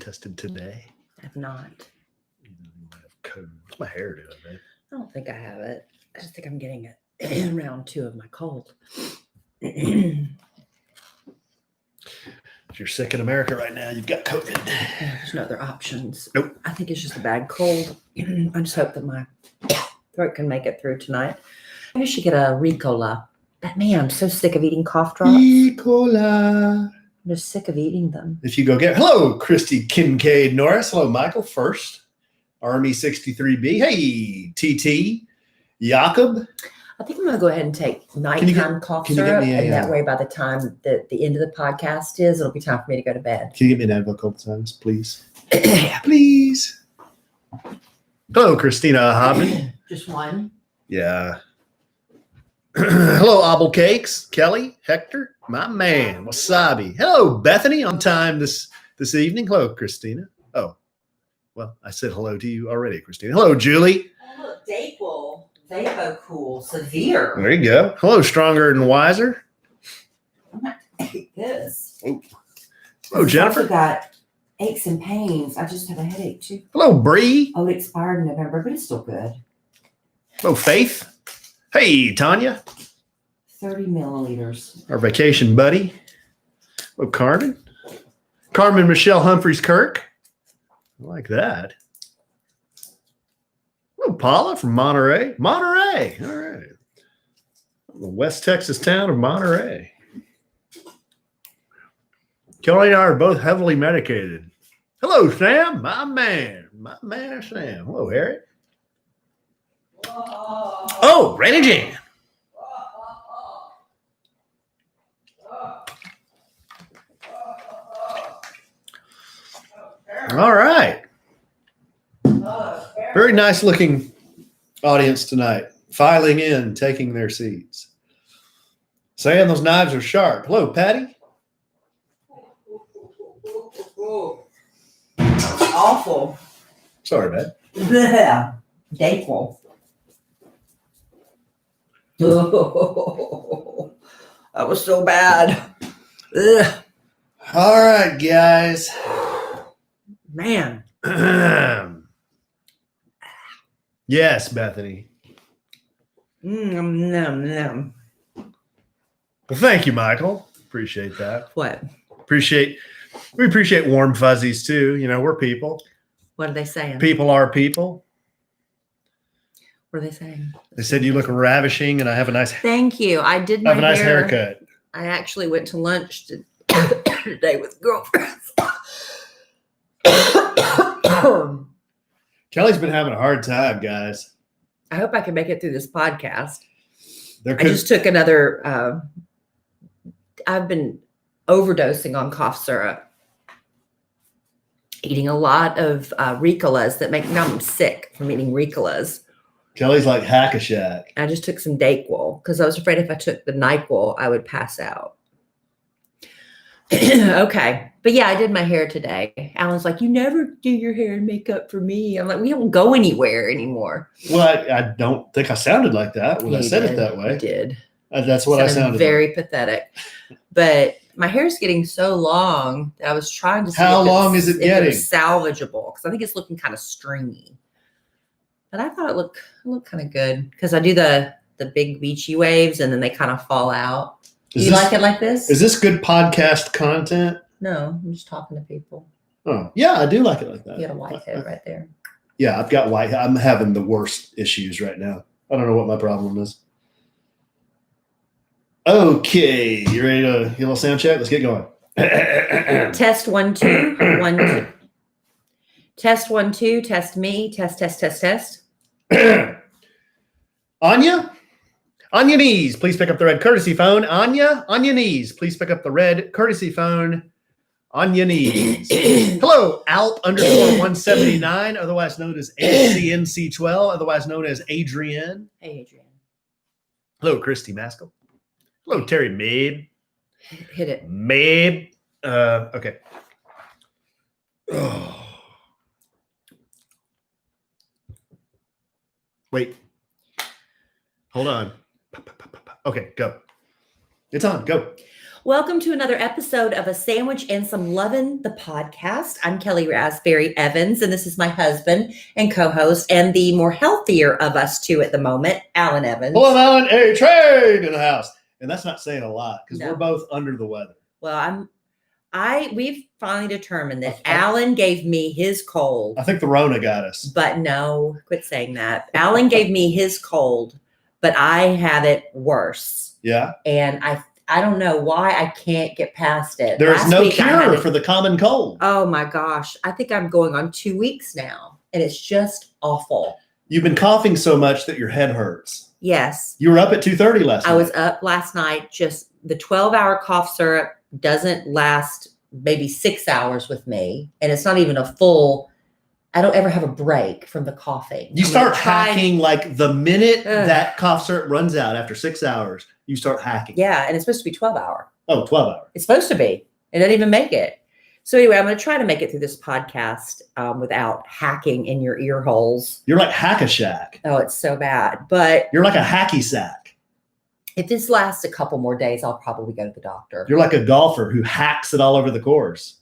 tested today? I have not. You might have COVID. What's my hair doing, man? I don't think I have it. I just think I'm getting it in round 2 of my cold. If If you're sick in America right now, you've got COVID. there's no other options. Nope. I think it's just a bad cold. I just hope that my throat can make it through tonight. I should get a Ricola. But man, I'm so sick of eating cough drops. Ricola. I'm just sick of eating them. If you go get, hello, Christy Kincaid Norris. Hello, Michael First. Army 63B. Hey, TT. Jakob. I think I'm going to go ahead and take nighttime cough syrup. And that way, by the time that the end of the podcast is, it'll be time for me to go to bed. Can you get me an Advil a couple times, please? Please. Hello, Christina Hobbin. Just one? Yeah. Hello, Obble Cakes. Kelly, Hector, my man, Wasabi. Hello, Bethany, on time this evening. Hello, Christina. Oh, well, I said hello to you already, Christina. Hello, Julie. Oh, look, Dayquil. Vapocool. Severe. There you go. Hello, Stronger and Wiser. I'm going to take this. Oh. Hello, Jennifer. I've got aches and pains. I just have a headache, too. Hello, Bree. Oh, it expired in November, but it's still good. Hello, Faith. Hey, Tanya. 30 milliliters. Our vacation buddy. Hello, Carmen. Carmen Michelle Humphreys Kirk. I like that. Hello, Paula from Monterey. Monterey. All right. The West Texas town of Monterey. Kelly and I are both heavily medicated. Hello, Sam. My man. My man, Sam. Hello, Harry. Oh, Randy Jan. All right. Very nice looking audience tonight. Filing in, taking their seats. Saying those knives are sharp. Hello, Patty. Awful. Sorry, man. Yeah. Dayquil. Oh, that was so bad. Ugh. All right, guys. Man. Yes, Bethany. Nom. Well, thank you, Michael. Appreciate that. What? We appreciate warm fuzzies too. You know, we're people. What are they saying? People are people. What are they saying? They said you look ravishing, and I have a nice. Thank you. I did have a nice haircut. I actually went to lunch today with girlfriends. Kelly's been having a hard time, guys. I hope I can make it through this podcast. I just took another. I've been overdosing on cough syrup, eating a lot of Ricolas that make me I'm sick from eating Ricolas. Kelly's like hack-a-shack. I just took some Dayquil because I was afraid if I took the NyQuil, I would pass out. Okay. But yeah, I did my hair today. Alan's like, you never do your hair and makeup for me. I'm like, we don't go anywhere anymore. Well, I don't think I sounded like that when I said it that way. You did. That's what I sounded very like. Pathetic. But my hair's getting so long that I was trying to see how long is it getting? It was salvageable because I think it's looking kind of stringy. But I thought it looked kind of good because I do the big beachy waves and then they kind of fall out. Do you like it like this? Is this good podcast content? No, I'm just talking to people. Oh, yeah, I do like it like that. You got a white head right there. Yeah, I've got white. I'm having the worst issues right now. I don't know what my problem is. Okay, you ready to get a little sound check? Let's get going. Test 1 2 1 2. Test 1 2. Test me. Test. Anya, on your knees, please pick up the red courtesy phone. Anya, on your knees, please pick up the red courtesy phone. On your knees. Hello, Alp_179, otherwise known as NCNC12, otherwise known as Adrienne. Hey, Adrienne. Hello, Christy Maskell. Hello, Terry Mabe. Hit it. Mabe. Okay. Oh. Wait. Hold on. Okay, go. It's on. Go. Welcome to another episode of A Sandwich and Some Lovin', the podcast. I'm Kelly Raspberry Evans, and this is my husband and co-host, and the more healthier of us two at the moment, Alan Evans. Hello, Alan. A trade in the house. And that's not saying a lot because No. we're both under the weather. Well, we've finally determined that Alan gave me his cold. I think the Rona got us. But no, quit saying that. Alan gave me his cold, but I have it worse. Yeah. And I don't know why I can't get past it. There's Last no week I had cure it- for the common cold. Oh my gosh. I think I'm going on 2 weeks now, and it's just awful. You've been coughing so much that your head hurts. Yes. You were up at 2:30 last night. I was up last night. Just the 12-hour cough syrup doesn't last maybe 6 hours with me. And it's not even a full, I don't ever have a break from the coughing. You I'm start gonna try- hacking like the minute Ugh. that cough syrup runs out after 6 hours, you start hacking. Yeah. And it's supposed to be 12-hour. Oh, 12 hours. It's supposed to be. It doesn't even make it. So anyway, I'm going to try to make it through this podcast without hacking in your ear holes. You're like Hack-a-Shack. Oh, it's so bad. But You're like a hacky sack. if this lasts a couple more days, I'll probably go to the doctor. You're like a golfer who hacks it all over the course.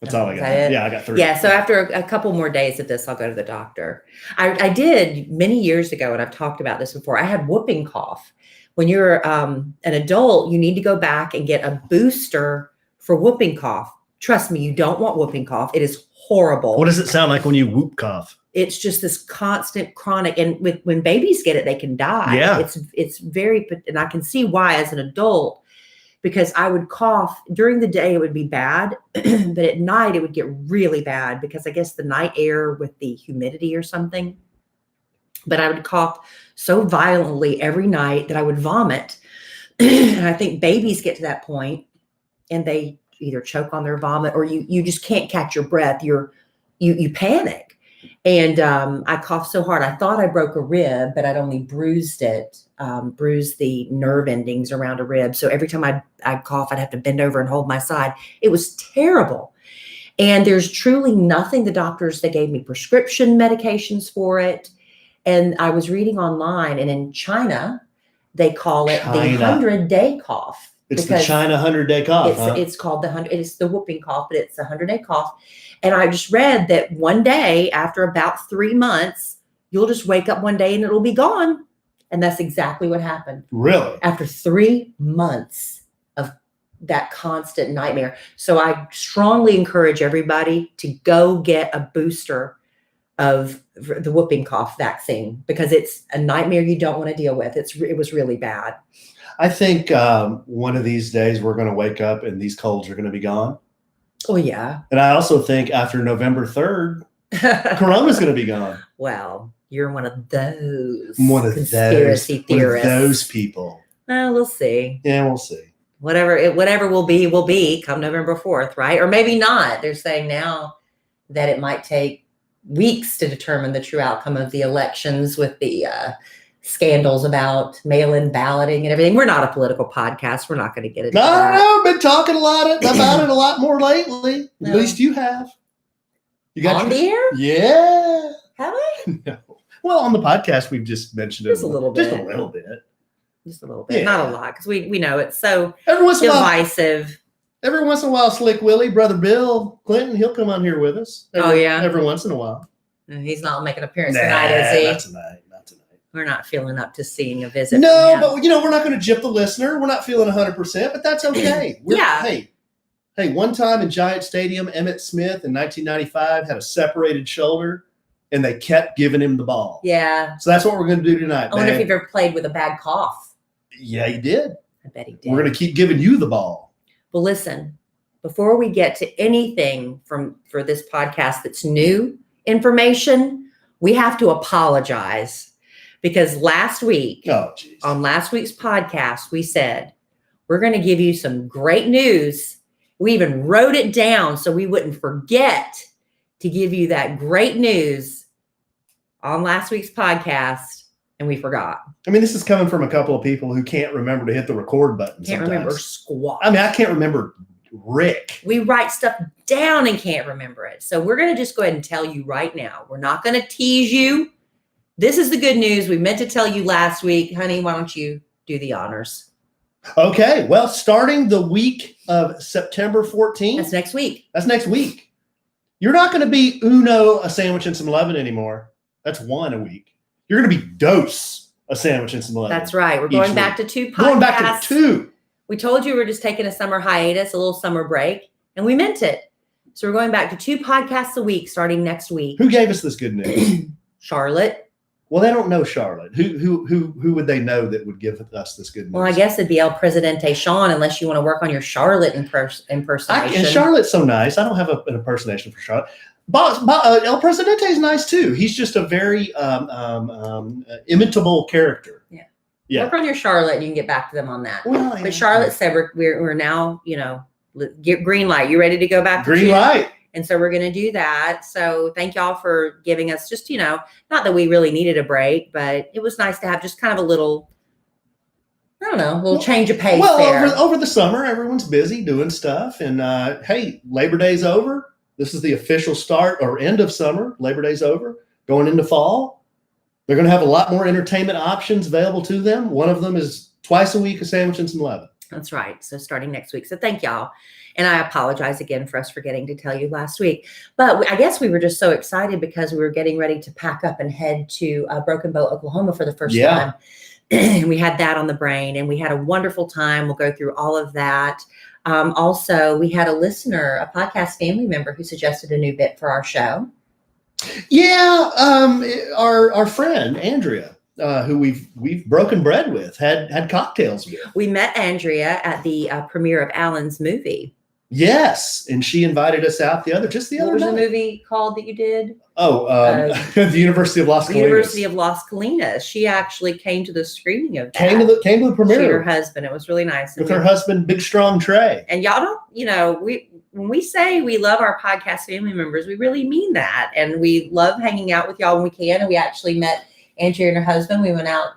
That's all I Is got. that it? Yeah, I got 3. Yeah, so after a couple more days of this, I'll go to the doctor. I did many years ago, and I've talked about this before. I had whooping cough. When you're an adult, you need to go back and get a booster for whooping cough. Trust me, you don't want whooping cough. It is horrible. What does it sound like when you whoop cough? It's just this constant chronic, and when babies get it, they can die. Yeah. It's very, and I can see why as an adult, because I would cough during the day, it would be bad, but at night it would get really bad because I guess the night air with the humidity or something. But I would cough so violently every night that I would vomit. And I think babies get to that point and they either choke on their vomit or you just can't catch your breath. You panic. And I coughed so hard. I thought I broke a rib, but I'd only bruised it, bruised the nerve endings around a rib. So every time I'd cough, I'd have to bend over and hold my side. It was terrible. And there's truly nothing. The doctors, they gave me prescription medications for it. And I was reading online, and in China, they call it the 100-day cough. It's the China 100-day cough. It's called the 100. It's the whooping cough, but it's a 100-day cough. And I just read that one day, after about 3 months, you'll just wake up one day and it'll be gone. And that's exactly what happened. Really? After 3 months of that constant nightmare. So I strongly encourage everybody to go get a booster of the whooping cough vaccine because it's a nightmare you don't want to deal with. It was really bad. I think one of these days we're going to wake up and these colds are going to be gone. Oh, yeah. And I also think after November 3rd, Corona's going to be gone. Well, you're one of those conspiracy theorists. One of those people. Well, we'll see. Yeah, we'll see. Whatever will be come November 4th, right? Or maybe not. They're saying now that it might take weeks to determine the true outcome of the elections with the scandals about mail-in balloting and everything. We're not a political podcast. We're not going to get into that. I've been talking about it a lot more lately. No. At least you have. You got On the air? Yeah. Have I? No. Well, on the podcast, we've just mentioned it. Just a little bit. Just a little bit. Just a little bit. Yeah. Not a lot, because we know it's so Every once in a while, divisive. Slick Willie, Brother Bill Clinton, he'll come on here with us. Every once in a while. He's not making an appearance tonight, is he? Not tonight. We're not feeling up to seeing a visit. No, from him. but we're not going to gyp the listener. We're not feeling 100%, but that's okay. Yeah. Hey, one time in Giant Stadium, Emmitt Smith in 1995 had a separated shoulder, and they kept giving him the ball. Yeah. So that's what we're going to do tonight. I wonder if you've ever played with a bad cough. Yeah, he did. I bet he did. We're going to keep giving you the ball. Well, listen, before we get to anything for this podcast that's new information, we have to apologize because last week, on last week's podcast, we said, we're going to give you some great news. We even wrote it down so we wouldn't forget to give you that great news on last week's podcast, and we forgot. I mean, this is coming from a couple of people who can't remember to hit the record button. Can't remember squat. I mean, I can't remember Rick. We write stuff down and can't remember it. So we're going to just go ahead and tell you right now. We're not going to tease you. This is the good news. We meant to tell you last week. Honey, why don't you do the honors? Okay. Well, starting the week of September 14th. That's next week. That's next week. You're not going to be uno, a sandwich and some Lovin anymore. That's one a week. You're going to be dos, a sandwich and some Lovin. That's right. We're going back to 2 podcasts. Going back to 2. We told you we're just taking a summer hiatus, a little summer break, and we meant it. So we're going back to 2 podcasts a week starting next week. Who gave us this good news? Charlotte. Well, they don't know Charlotte. Who would they know that would give us this good news? Well, I guess it'd be El Presidente Sean, unless you want to work on your Charlotte impersonation. And Charlotte's so nice. I don't have an impersonation for Charlotte. El Presidente is nice too. He's just a very imitable character. Yeah. Work on your Charlotte, and you can get back to them on that. Well, but Charlotte said we're now, get green light. You ready to go back? Green light. And so we're going to do that. So thank y'all for giving us just, not that we really needed a break, but it was nice to have just kind of a little, change of pace. Well, there. over the summer, everyone's busy doing stuff. And hey, Labor Day's over. This is the official start or end of summer. Labor Day's over. Going into fall. They're going to have a lot more entertainment options available to them. One of them is twice a week, a sandwich and some Lovin. That's right. So starting next week. So thank y'all. And I apologize again for us forgetting to tell you last week. But I guess we were just so excited because we were getting ready to pack up and head to Broken Bow, Oklahoma for the first time. And we had that on the brain, and we had a wonderful time. We'll go through all of that. Also, we had a listener, a podcast family member, who suggested a new bit for our show. Yeah. Our friend, Andrea. Who we've broken bread with, had cocktails with. We met Andrea at the premiere of Alan's movie. Yes, and she invited us out the other night. What was the movie called that you did? The University of Las Colinas. University of Las Colinas. She actually came to the screening of that. Came to the premiere. She and her husband. It was really nice. With her husband, Big Strong Trey. And y'all don't, when we say we love our podcast family members, we really mean that. And we love hanging out with y'all when we can. And we actually met Andrea and her husband. We went out,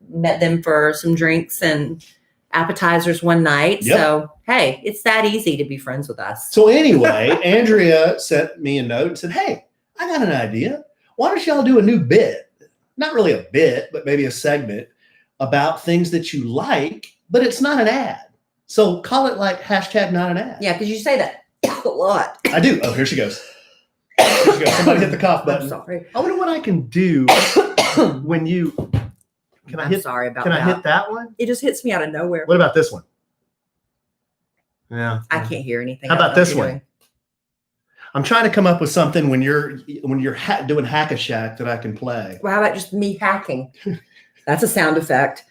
met them for some drinks and appetizers one night. Yep. So, hey, it's that easy to be friends with us. So anyway, Andrea sent me a note and said, hey, I got an idea. Why don't y'all do a new bit? Not really a bit, but maybe a segment about things that you like, but it's not an ad. So call it like hashtag not an ad. Yeah, because you say that a lot. I do. Oh, here she goes. Here she goes. Somebody hit the cough button. I'm sorry. I wonder what I can do when you... Sorry about that. Can I hit that. that one? It just hits me out of nowhere. What about this one? Yeah. I can't hear anything. How about this one? Doing. I'm trying to come up with something when you're doing Hack-a-Shack that I can play. Well, how about just me hacking? That's a sound effect.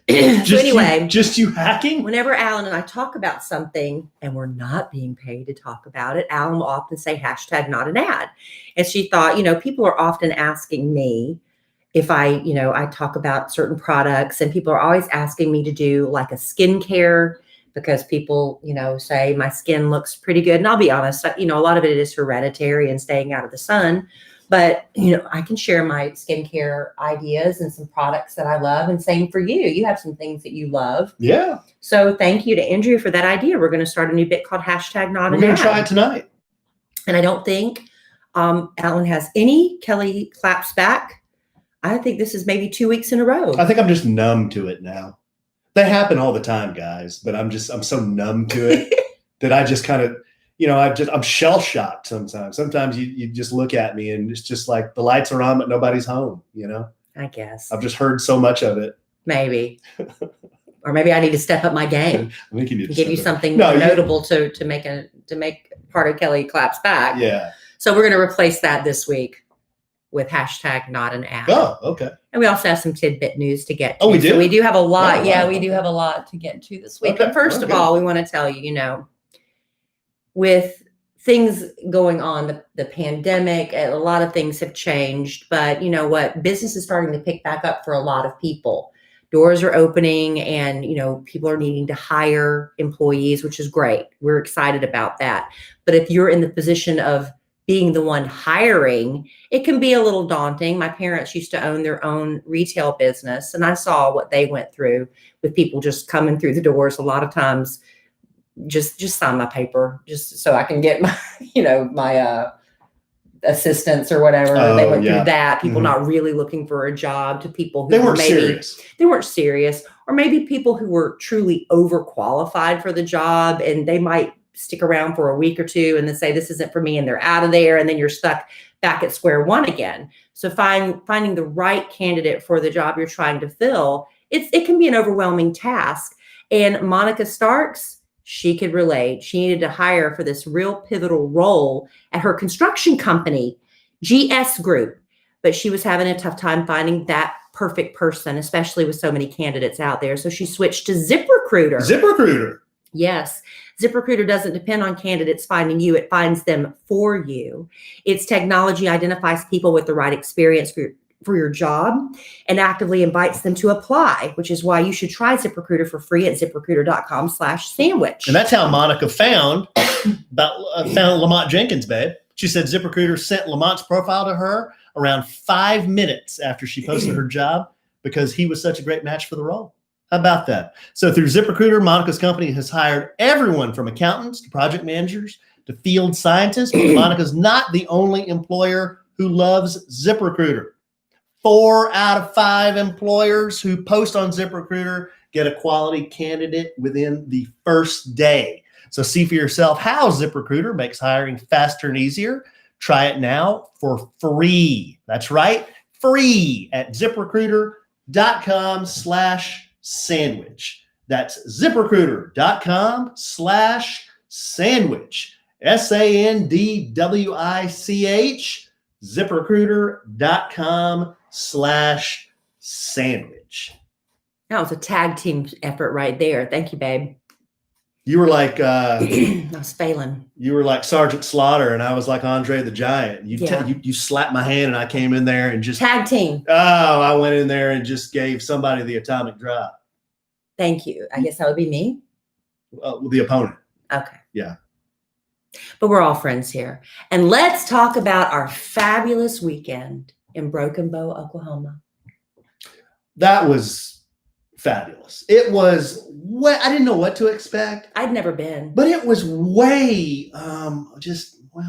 So anyway, just you hacking? Whenever Alan and I talk about something and we're not being paid to talk about it, Alan will often say hashtag not an ad. And she thought, people are often asking me if I talk about certain products, and people are always asking me to do like a skincare because people, say my skin looks pretty good. And I'll be honest, a lot of it is hereditary and staying out of the sun. But, I can share my skincare ideas and some products that I love. And same for you. You have some things that you love. Yeah. So thank you to Andrea for that idea. We're going to start a new bit called hashtag not an ad. We're going to try it tonight. And I don't think Alan has any Kelly claps back. I think this is maybe 2 weeks in a row. I think I'm just numb to it now. They happen all the time, guys, but I'm so numb to it that I just kind of, I'm shell shocked sometimes. Sometimes you just look at me and it's just like the lights are on, but nobody's home, I guess. I've just heard so much of it. Maybe. Or maybe I need to step up my game. I think you need to give you something notable to make part of Kelly claps back. Yeah. So we're going to replace that this week with hashtag not an ad. Oh, okay. And we also have some tidbit news to get to. Oh, we do? So we do have a lot. Yeah, we do have a lot to get to this week. Okay. But first of all, we want to tell you, with things going on, the pandemic, a lot of things have changed. But you know what? Business is starting to pick back up for a lot of people. Doors are opening and, people are needing to hire employees, which is great. We're excited about that. But if you're in the position of being the one hiring, it can be a little daunting. My parents used to own their own retail business, and I saw what they went through with people just coming through the doors. A lot of times, just sign my paper, just so I can get my, my assistants or whatever. Oh, They went yeah. through that. People Mhm. not really looking for a job, to people who They weren't maybe serious. they weren't serious, or maybe people who were truly overqualified for the job, and they might stick around for a week or two and then say, this isn't for me, and they're out of there, and then you're stuck back at square one again. So finding the right candidate for the job you're trying to fill, it can be an overwhelming task. And Monica Starks, she could relate. She needed to hire for this real pivotal role at her construction company, GS Group, but she was having a tough time finding that perfect person, especially with so many candidates out there. So she switched to ZipRecruiter. ZipRecruiter. Yes. ZipRecruiter doesn't depend on candidates finding you. It finds them for you. Its technology identifies people with the right experience for your job and actively invites them to apply, which is why you should try ZipRecruiter for free at ZipRecruiter.com/sandwich. And that's how Monica found Lamont Jenkins, babe. She said ZipRecruiter sent Lamont's profile to her around 5 minutes after she posted her job because he was such a great match for the role. How about that? So through ZipRecruiter, Monica's company has hired everyone from accountants to project managers to field scientists. But Monica's not the only employer who loves ZipRecruiter. 4 out of 5 employers who post on ZipRecruiter get a quality candidate within the first day. So see for yourself how ZipRecruiter makes hiring faster and easier. Try it now for free. That's right, free at ZipRecruiter.com/sandwich. That's ZipRecruiter.com/sandwich. SANDWICH. ZipRecruiter.com/sandwich. That was a tag team effort right there. Thank you, babe. You were like I was failing. you were like Sergeant Slaughter, and I was like Andre the Giant. Yeah. You slapped my hand, and I came in there and just Tag team. I went in there and just gave somebody the atomic drop. Thank you. I guess that would be me. The opponent. Okay. Yeah. But we're all friends here. And let's talk about our fabulous weekend in Broken Bow, Oklahoma. That was fabulous. It was I didn't know what to expect, I'd never been. but it was way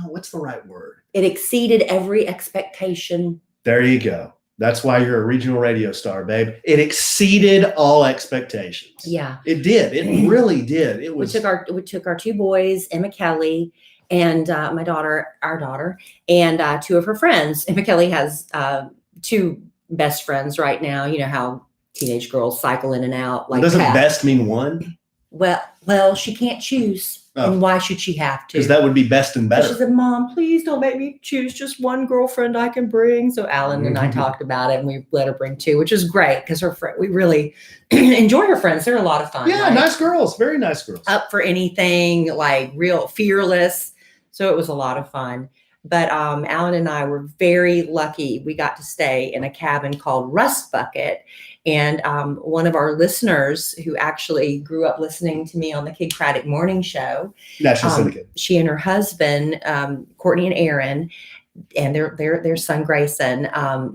what's the right word? It exceeded every expectation. There you go. That's why you're a regional radio star, babe. It exceeded all expectations. Yeah. It did. It really did. It We was took our 2 boys, Emma Kelly and our daughter, and 2 of her friends. Emma Kelly has 2 best friends right now. You know how teenage girls cycle in and out like doesn't that. best mean one? Well, she can't choose. Oh. And why should she have to? Because that would be best and She better. said, Mom, please don't make me choose just one girlfriend I can bring. So Alan and I Mhm. talked about it, and we let her bring 2, which is great because we really enjoy her friends. They're a lot of fun. Yeah, like, nice girls. Very nice girls. up for anything, like real fearless. So it was a lot of fun. But Alan and I were very lucky. We got to stay in a cabin called Rust Bucket. And one of our listeners who actually grew up listening to me on the Kid Craddock Morning Show, National Syndicate. she and her husband, Courtney and Aaron, and their son Grayson.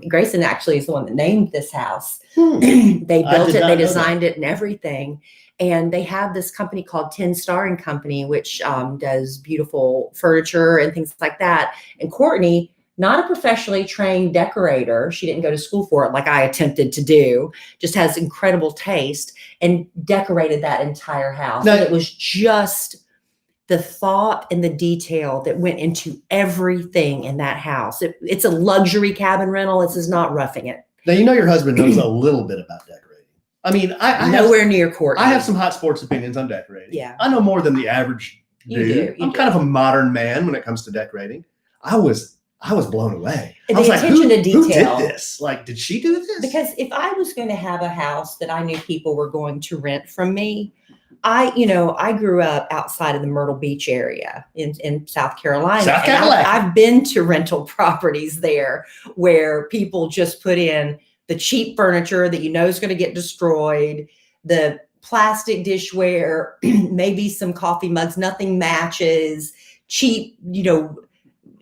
Grayson actually is the one that named this house. They built it, they designed it and everything. And they have this company called 10 Starring Company, which does beautiful furniture and things like that. And Courtney, not a professionally trained decorator, she didn't go to school for it like I attempted to do, just has incredible taste and decorated that entire house. Now, and it was just the thought and the detail that went into everything in that house. It's a luxury cabin rental. This is not roughing it. Now, you know your husband knows a little bit about decorating. I mean, I Nowhere near Courtney. I have some hot sports opinions on decorating. Yeah. I know more than the average You dude. do. I'm kind of a modern man when it comes to decorating. I was blown away. The I was like, attention to who detail. did this? Like, did she do this? Because if I was going to have a house that I knew people were going to rent from me, I grew up outside of the Myrtle Beach area in South Carolina. South and Carolina. I've been to rental properties there where people just put in the cheap furniture that you know is going to get destroyed, the plastic dishware, maybe some coffee mugs, nothing matches, cheap,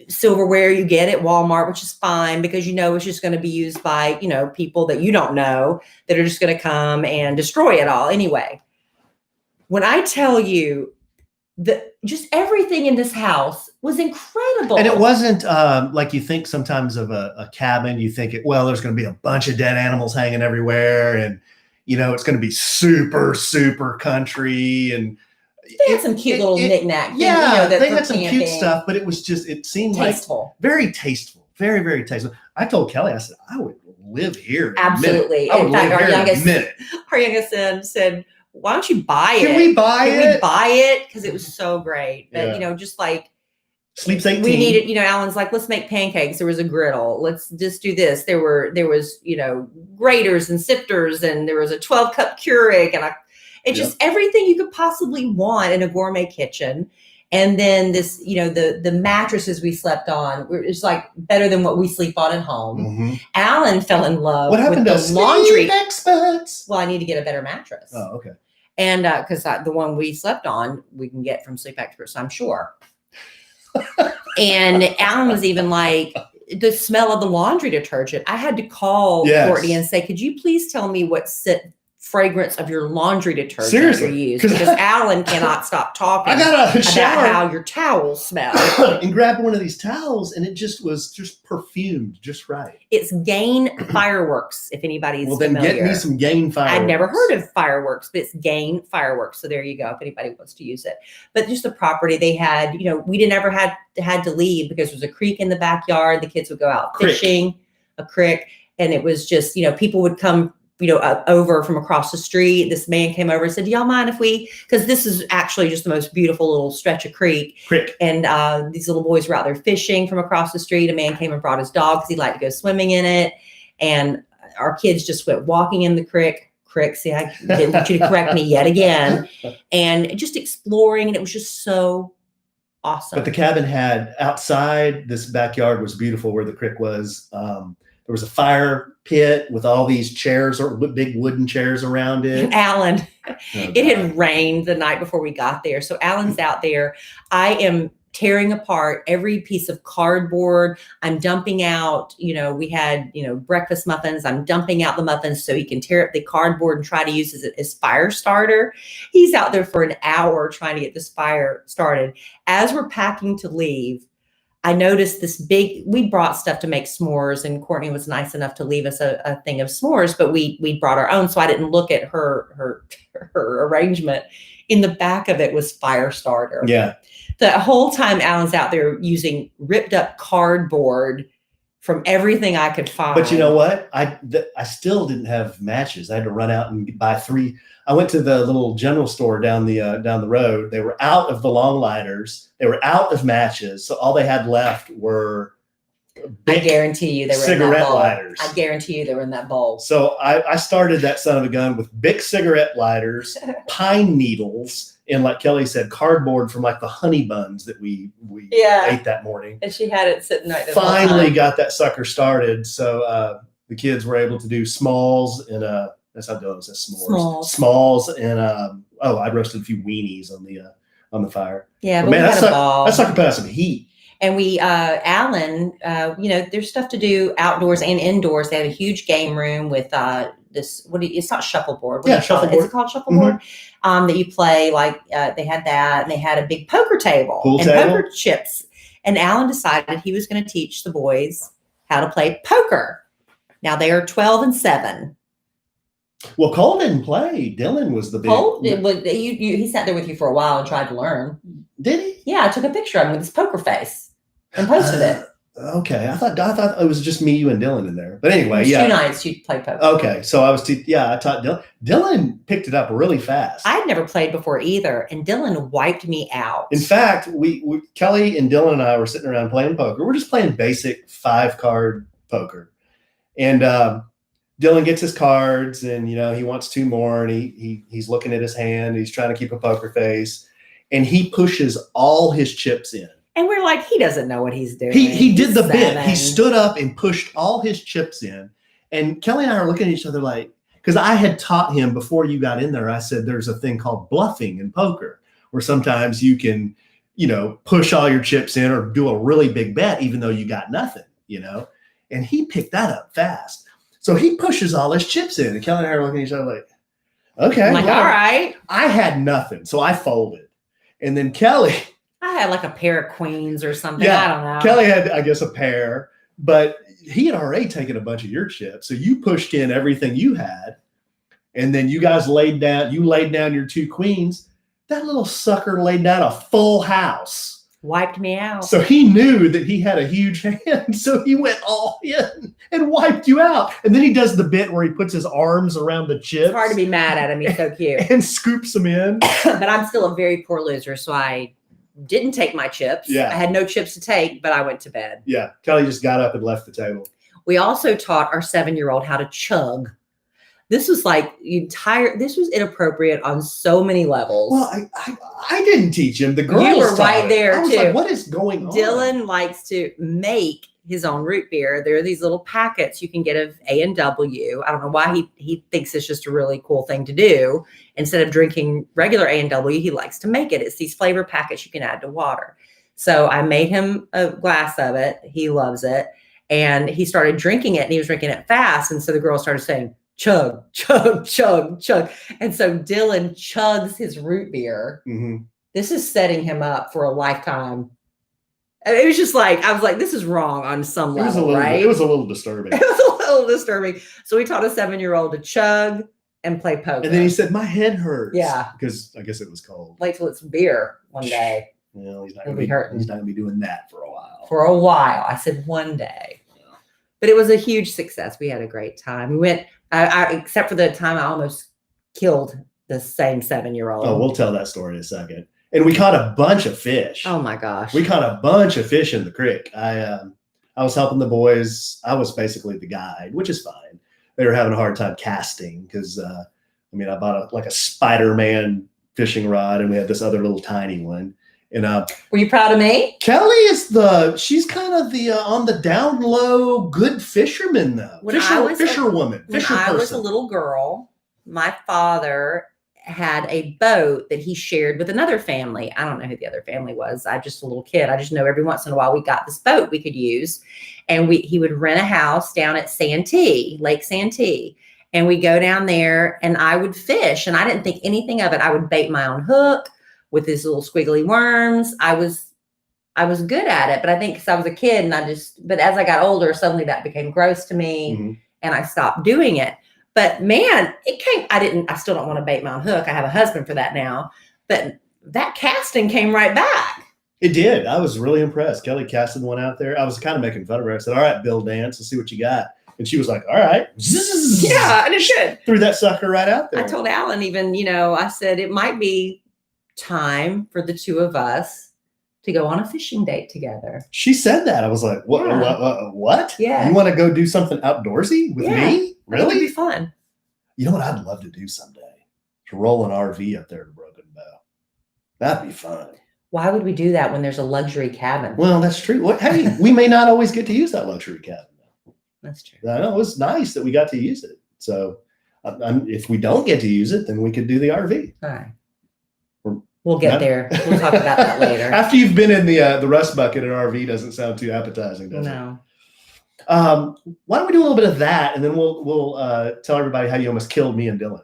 silverware you get at Walmart, which is fine because it's just going to be used by, people that you don't know that are just going to come and destroy it all anyway. When I tell you that just everything in this house was incredible. And it wasn't like you think sometimes of a cabin. You think, there's going to be a bunch of dead animals hanging everywhere. And, it's going to be super, super country. And they had some cute little knickknacks. Yeah, they had some cute stuff, but it seemed tasteful. Like very tasteful, very, very tasteful. I told Kelly, I said, I would live here. Absolutely. In fact, our youngest son said, why don't you buy it? Can we buy it? Because it was so great. But, just like, Sleeps 18. We needed, Alan's like, let's make pancakes. There was a griddle. Let's just do this. There was, graters and sifters, and there was a 12-cup Keurig, and just everything you could possibly want in a gourmet kitchen. And then this, the mattresses we slept on were just like better than what we sleep on at home. Mm-hmm. Alan fell in love with the laundry experts. Well, I need to get a better mattress. Oh, okay. And because the one we slept on, we can get from Sleep Experts, I'm sure. And Alan was even like, the smell of the laundry detergent. I had to call Courtney and say, could you please tell me what fragrance of your laundry detergent you use? Because Alan cannot stop talking about how your towels smell. And grabbed one of these towels, and it just was perfumed just right. It's Gain Fireworks, if anybody's familiar. Well, then get me some Gain Fireworks. I'd never heard of Fireworks, but it's Gain Fireworks. So there you go, if anybody wants to use it. But just the property they had, we never had to leave because there was a creek in the backyard. The kids would go out fishing, a creek, and it was just, people would come over from across the street. This man came over and said, do y'all mind if because this is actually just the most beautiful little stretch of creek. And these little boys were out there fishing from across the street. A man came and brought his dog because he liked to go swimming in it. And our kids just went walking in the creek. See, I didn't want you to correct me yet again. And just exploring. And it was just so awesome. But the cabin had outside, this backyard was beautiful where the creek was. There was a fire pit with all these chairs or big wooden chairs around it. Alan, it had rained the night before we got there. So Alan's out there. I am tearing apart every piece of cardboard. I'm dumping out, we had, breakfast muffins. I'm dumping out the muffins so he can tear up the cardboard and try to use it as fire starter. He's out there for an hour trying to get this fire started. As we're packing to leave, I noticed we brought stuff to make s'mores, and Courtney was nice enough to leave us a thing of s'mores, but we brought our own. So I didn't look at her arrangement. In the back of it was fire starter. Yeah. The whole time Alan's out there using ripped up cardboard from everything I could find. But you know what? I still didn't have matches. I had to run out and buy 3. I went to the little general store down the road. They were out of the long lighters. They were out of matches. So all they had left were I guarantee you they were cigarette in that bowl. lighters. I guarantee you they were in that bowl. So I started that son of a gun with big cigarette lighters, pine needles, and like Kelly said, cardboard from like the honey buns that we ate that morning. And she had it sitting right there. Finally got that sucker started. So the kids were able to do smalls and that's how Dylan says s'mores. Smalls and I roasted a few weenies on the fire. Yeah, but man, we had a ball. That sucker passed some heat. And we, Alan, there's stuff to do outdoors and indoors. They had a huge game room with it's not shuffleboard. Shuffleboard. Is it called shuffleboard? Mm-hmm. That you play they had that, and they had a big poker table poker chips. And Alan decided he was going to teach the boys how to play poker. Now they are 12 and 7. Well, Cole didn't play. Dylan was the big. Cole, he sat there with you for a while and tried to learn. Did he? Yeah, I took a picture of him with his poker face and posted it. Okay, I thought it was just me, you, and Dylan in there. But anyway, 2 nights you played poker. Okay, so I taught Dylan. Dylan picked it up really fast. I'd never played before either, and Dylan wiped me out. In fact, we Kelly and Dylan and I were sitting around playing poker. We're just playing basic 5-card poker, and Dylan gets his cards, and he wants 2 more, and he's looking at his hand. He's trying to keep a poker face, and he pushes all his chips in. And we're like, he doesn't know what he's doing. He did the bit. He stood up and pushed all his chips in. And Kelly and I are looking at each other like, because I had taught him before you got in there, I said, there's a thing called bluffing in poker, where sometimes you can, push all your chips in or do a really big bet, even though you got nothing, and he picked that up fast. So he pushes all his chips in, and Kelly and I are looking at each other like, okay. I'm like, all right. I had nothing. So I folded. And then Kelly I had like a pair of queens or something. Yeah, I don't know. Kelly had, I guess, a pair, but he had already taken a bunch of your chips. So you pushed in everything you had, and then you guys laid down your 2 queens. That little sucker laid down a full house. Wiped me out. So he knew that he had a huge hand. So he went all in and wiped you out. And then he does the bit where he puts his arms around the chips. It's hard to be mad at him. He's so cute. And scoops them in. But I'm still a very poor loser. So I didn't take my chips. Yeah. I had no chips to take, but I went to bed. Yeah. Kelly just got up and left the table. We also taught our 7-year-old how to chug. This was like this was inappropriate on so many levels. Well, I didn't teach him. The girls You were right it. there, I was too. like, what is going on? Dylan likes to make his own root beer. There are these little packets you can get of A&W. I don't know why he thinks it's just a really cool thing to do. Instead of drinking regular A&W, he likes to make it. It's these flavor packets you can add to water. So I made him a glass of it. He loves it. And he started drinking it, and he was drinking it fast. And so the girl started saying, chug, chug, chug, chug. And so Dylan chugs his root beer. Mm-hmm. This is setting him up for a lifetime. It was just like, I was like, this is wrong on some level, right? It was a little disturbing. It was a little disturbing. So we taught a 7-year-old to chug and play poker. And then he said, my head hurts. Yeah. Because I guess it was cold. Wait till it's beer one day. Well, he's not He'll going be hurting. He's not going to be doing that for a while. For a while. I said one day. But it was a huge success. We had a great time. We went, except for the time I almost killed the same 7-year-old. Oh, we'll tell that story in a second. And we caught a bunch of fish. Oh my gosh. We caught a bunch of fish in the creek. I was helping the boys. I was basically the guide, which is fine. They were having a hard time casting because, I bought a Spider-Man fishing rod, and we had this other little tiny one. And were you proud of me? Kelly is she's kind of the on the down low good fisherman though. Fisherwoman. When I was a little girl, my father had a boat that he shared with another family. I don't know who the other family was. I'm just a little kid. I just know every once in a while we got this boat we could use, and he would rent a house down at Santee, Lake Santee. And we go down there, and I would fish, and I didn't think anything of it. I would bait my own hook with these little squiggly worms. I was good at it, but I think because I was a kid but as I got older, suddenly that became gross to me, and I stopped doing it. But man, I still don't want to bait my own hook. I have a husband for that now, but that casting came right back. It did. I was really impressed. Kelly casted one out there. I was kind of making fun of her. I said, all right, Bill Dance, let's see what you got. And she was like, all right. Yeah, and it should. Threw that sucker right out there. I told Alan even, I said it might be time for the two of us to go on a fishing date together. She said that. I was like, what? Yeah. What? Yeah. You want to go do something outdoorsy with me? Really? That would be fun. You know what I'd love to do someday? To roll an RV up there to Broken Bow. That'd be fun. Why would we do that when there's a luxury cabin? Well, that's true. Hey, we may not always get to use that luxury cabin. That's true. I know it was nice that we got to use it. So if we don't get to use it, then we could do the RV. All right. We'll get there. We'll talk about that later. After you've been in the rust bucket, an RV doesn't sound too appetizing, does it? No. Why don't we do a little bit of that, and then we'll tell everybody how you almost killed me and Dylan.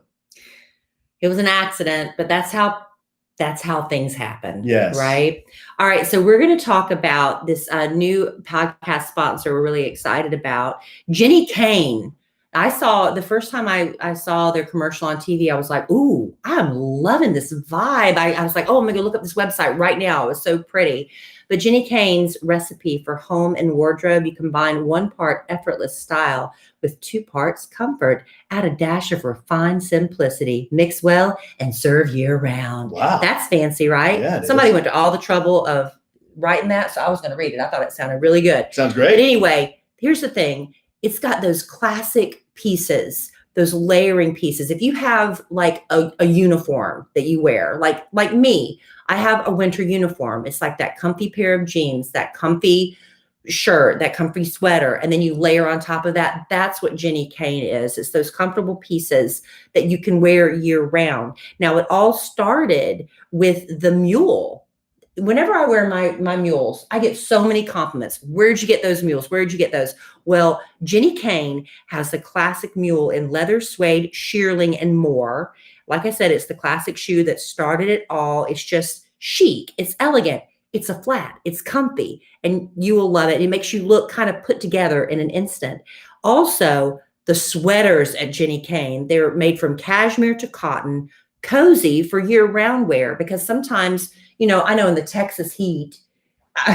It was an accident, but that's how things happen. Yes. Right. All right. So we're going to talk about this new podcast sponsor we're really excited about, Kane. I saw the first time I saw their commercial on TV, I was like, ooh, I'm loving this vibe. I was like, oh, I'm going to go look up this website right now. It was so pretty. But Jenny Kane's recipe for home and wardrobe, you combine 1 part effortless style with 2 parts comfort, add a dash of refined simplicity, mix well, and serve year round. Wow. That's fancy, right? Yeah, Somebody went to all the trouble of writing that, so I was going to read it. I thought it sounded really good. Sounds great. But anyway, here's the thing. It's got those classic pieces, those layering pieces. If you have like a uniform that you wear, like me, I have a winter uniform. It's like that comfy pair of jeans, that comfy shirt, that comfy sweater, and then you layer on top of that. That's what Jenny Kane is. It's those comfortable pieces that you can wear year round. Now, it all started with the mule. Whenever I wear my mules, I get so many compliments. Where'd you get those mules? Where'd you get those? Well, Jenny Kane has the classic mule in leather, suede, shearling, and more. Like I said, it's the classic shoe that started it all. It's just chic. It's elegant. It's a flat. It's comfy, and you will love it. It makes you look kind of put together in an instant. Also, the sweaters at Jenny Kane, they're made from cashmere to cotton, cozy for year-round wear, because sometimes, I know in the Texas heat,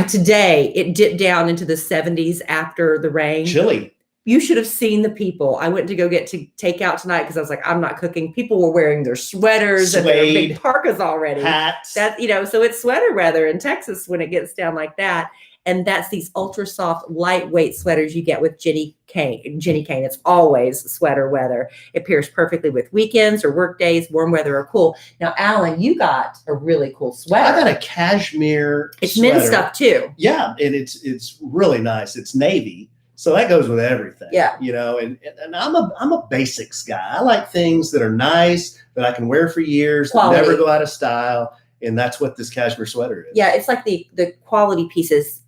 today it dipped down into the 70s after the rain. Chilly. You should have seen the people. I went to go get to take out tonight because I was like, I'm not cooking. People were wearing their sweaters and their big parkas already. Hats. So it's sweater weather in Texas when it gets down like that. And that's these ultra soft, lightweight sweaters you get with Jenny Kane. It's always sweater weather. It pairs perfectly with weekends or work days, warm weather or cool. Now, Alan, you got a really cool sweater. I got a cashmere It's sweater. men's stuff too. Yeah, and it's really nice. It's navy, so that goes with everything. Yeah, and I'm a basics guy. I like things that are nice that I can wear for years, that never go out of style, and that's what this cashmere sweater is. Yeah, it's like the quality pieces.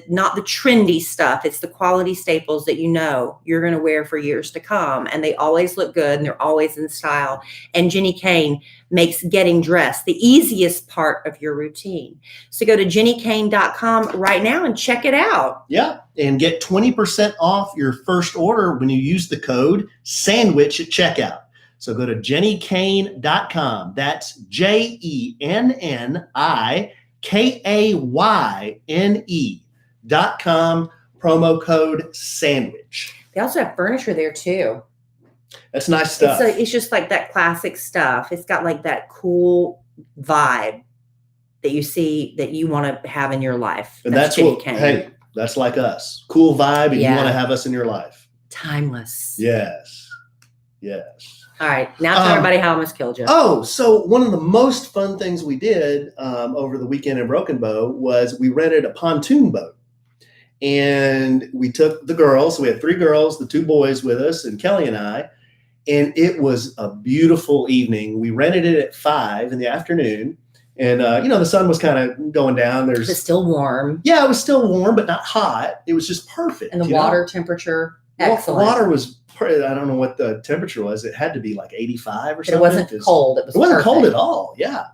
Not the trendy stuff. It's the quality staples that you're going to wear for years to come. And they always look good and they're always in style. And Jenny Kane makes getting dressed the easiest part of your routine. So go to jennykane.com right now and check it out. Yeah. And get 20% off your first order when you use the code SANDWICH at checkout. So go to jennykane.com. That's JENNIKAYNE.com, promo code SANDWICH. They also have furniture there too. That's nice stuff. It's just like that classic stuff. It's got like that cool vibe that you see that you want to have in your life. And that's what, hey, that's like us. Cool vibe, and you want to have us in your life. Timeless. Yes. All right. Now tell everybody how I almost killed you. Oh, so one of the most fun things we did over the weekend in Broken Bow was we rented a pontoon boat. And we took the girls. So we had 3 girls, the 2 boys with us, and Kelly and I. And it was a beautiful evening. We rented it at 5 in the afternoon. And, the sun was kind of going down. It was still warm. Yeah, it was still warm, but not hot. It was just perfect. And the water temperature, excellent. Water was, I don't know what the temperature was. It had to be like 85 or something. It wasn't cold. It wasn't cold at all. Yeah.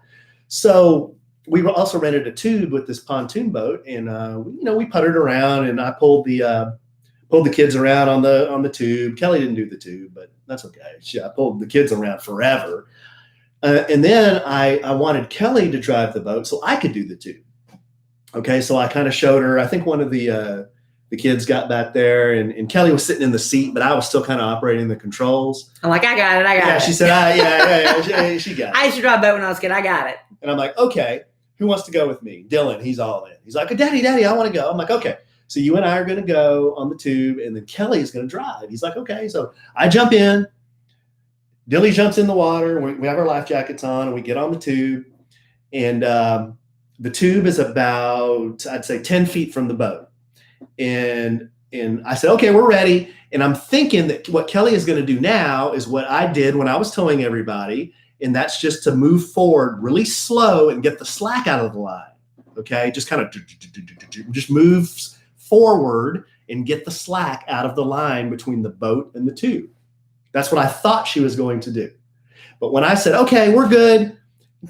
So we also rented a tube with this pontoon boat, and we puttered around, and I pulled the kids around on the tube. Kelly didn't do the tube, but that's okay. I pulled the kids around forever. And then I wanted Kelly to drive the boat so I could do the tube. Okay, so I kind of showed her. I think one of the kids got back there, and Kelly was sitting in the seat, but I was still kind of operating the controls. I'm like, I got it. Yeah, she said, yeah, she got it. I used to drive a boat when I was a kid. I got it. And I'm like, okay, who wants to go with me? Dylan, he's all in. He's like, Daddy, I want to go. I'm like, okay. So you and I are going to go on the tube, and then Kelly is going to drive. He's like, okay. So I jump in. Dilly jumps in the water. We have our life jackets on, and we get on the tube. And the tube is about, I'd say, 10 feet from the boat. And I said, okay, we're ready. And I'm thinking that what Kelly is going to do now is what I did when I was towing everybody, and that's just to move forward really slow and get the slack out of the line. Okay, just kind of just moves forward and get the slack out of the line between the boat and the tube. That's what I thought she was going to do. But when I said, okay, we're good,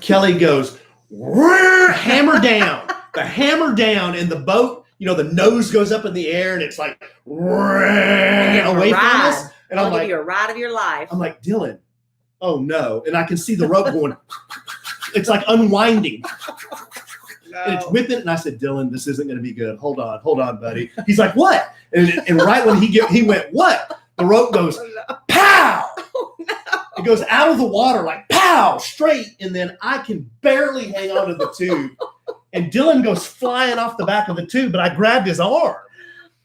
Kelly goes, hammer down. The hammer down, and the boat, the nose goes up in the air, and it's like away from us. And I'm like, give you a ride of your life. I'm like, Dylan, oh no. And I can see the rope going, it's like unwinding. No. And it's whipping. And I said, Dylan, this isn't going to be good. Hold on, buddy. He's like, what? And right when he went, what? The rope goes, pow! Oh, no. It goes out of the water like pow, straight. And then I can barely hang on to the tube. And Dylan goes flying off the back of the tube, but I grabbed his arm.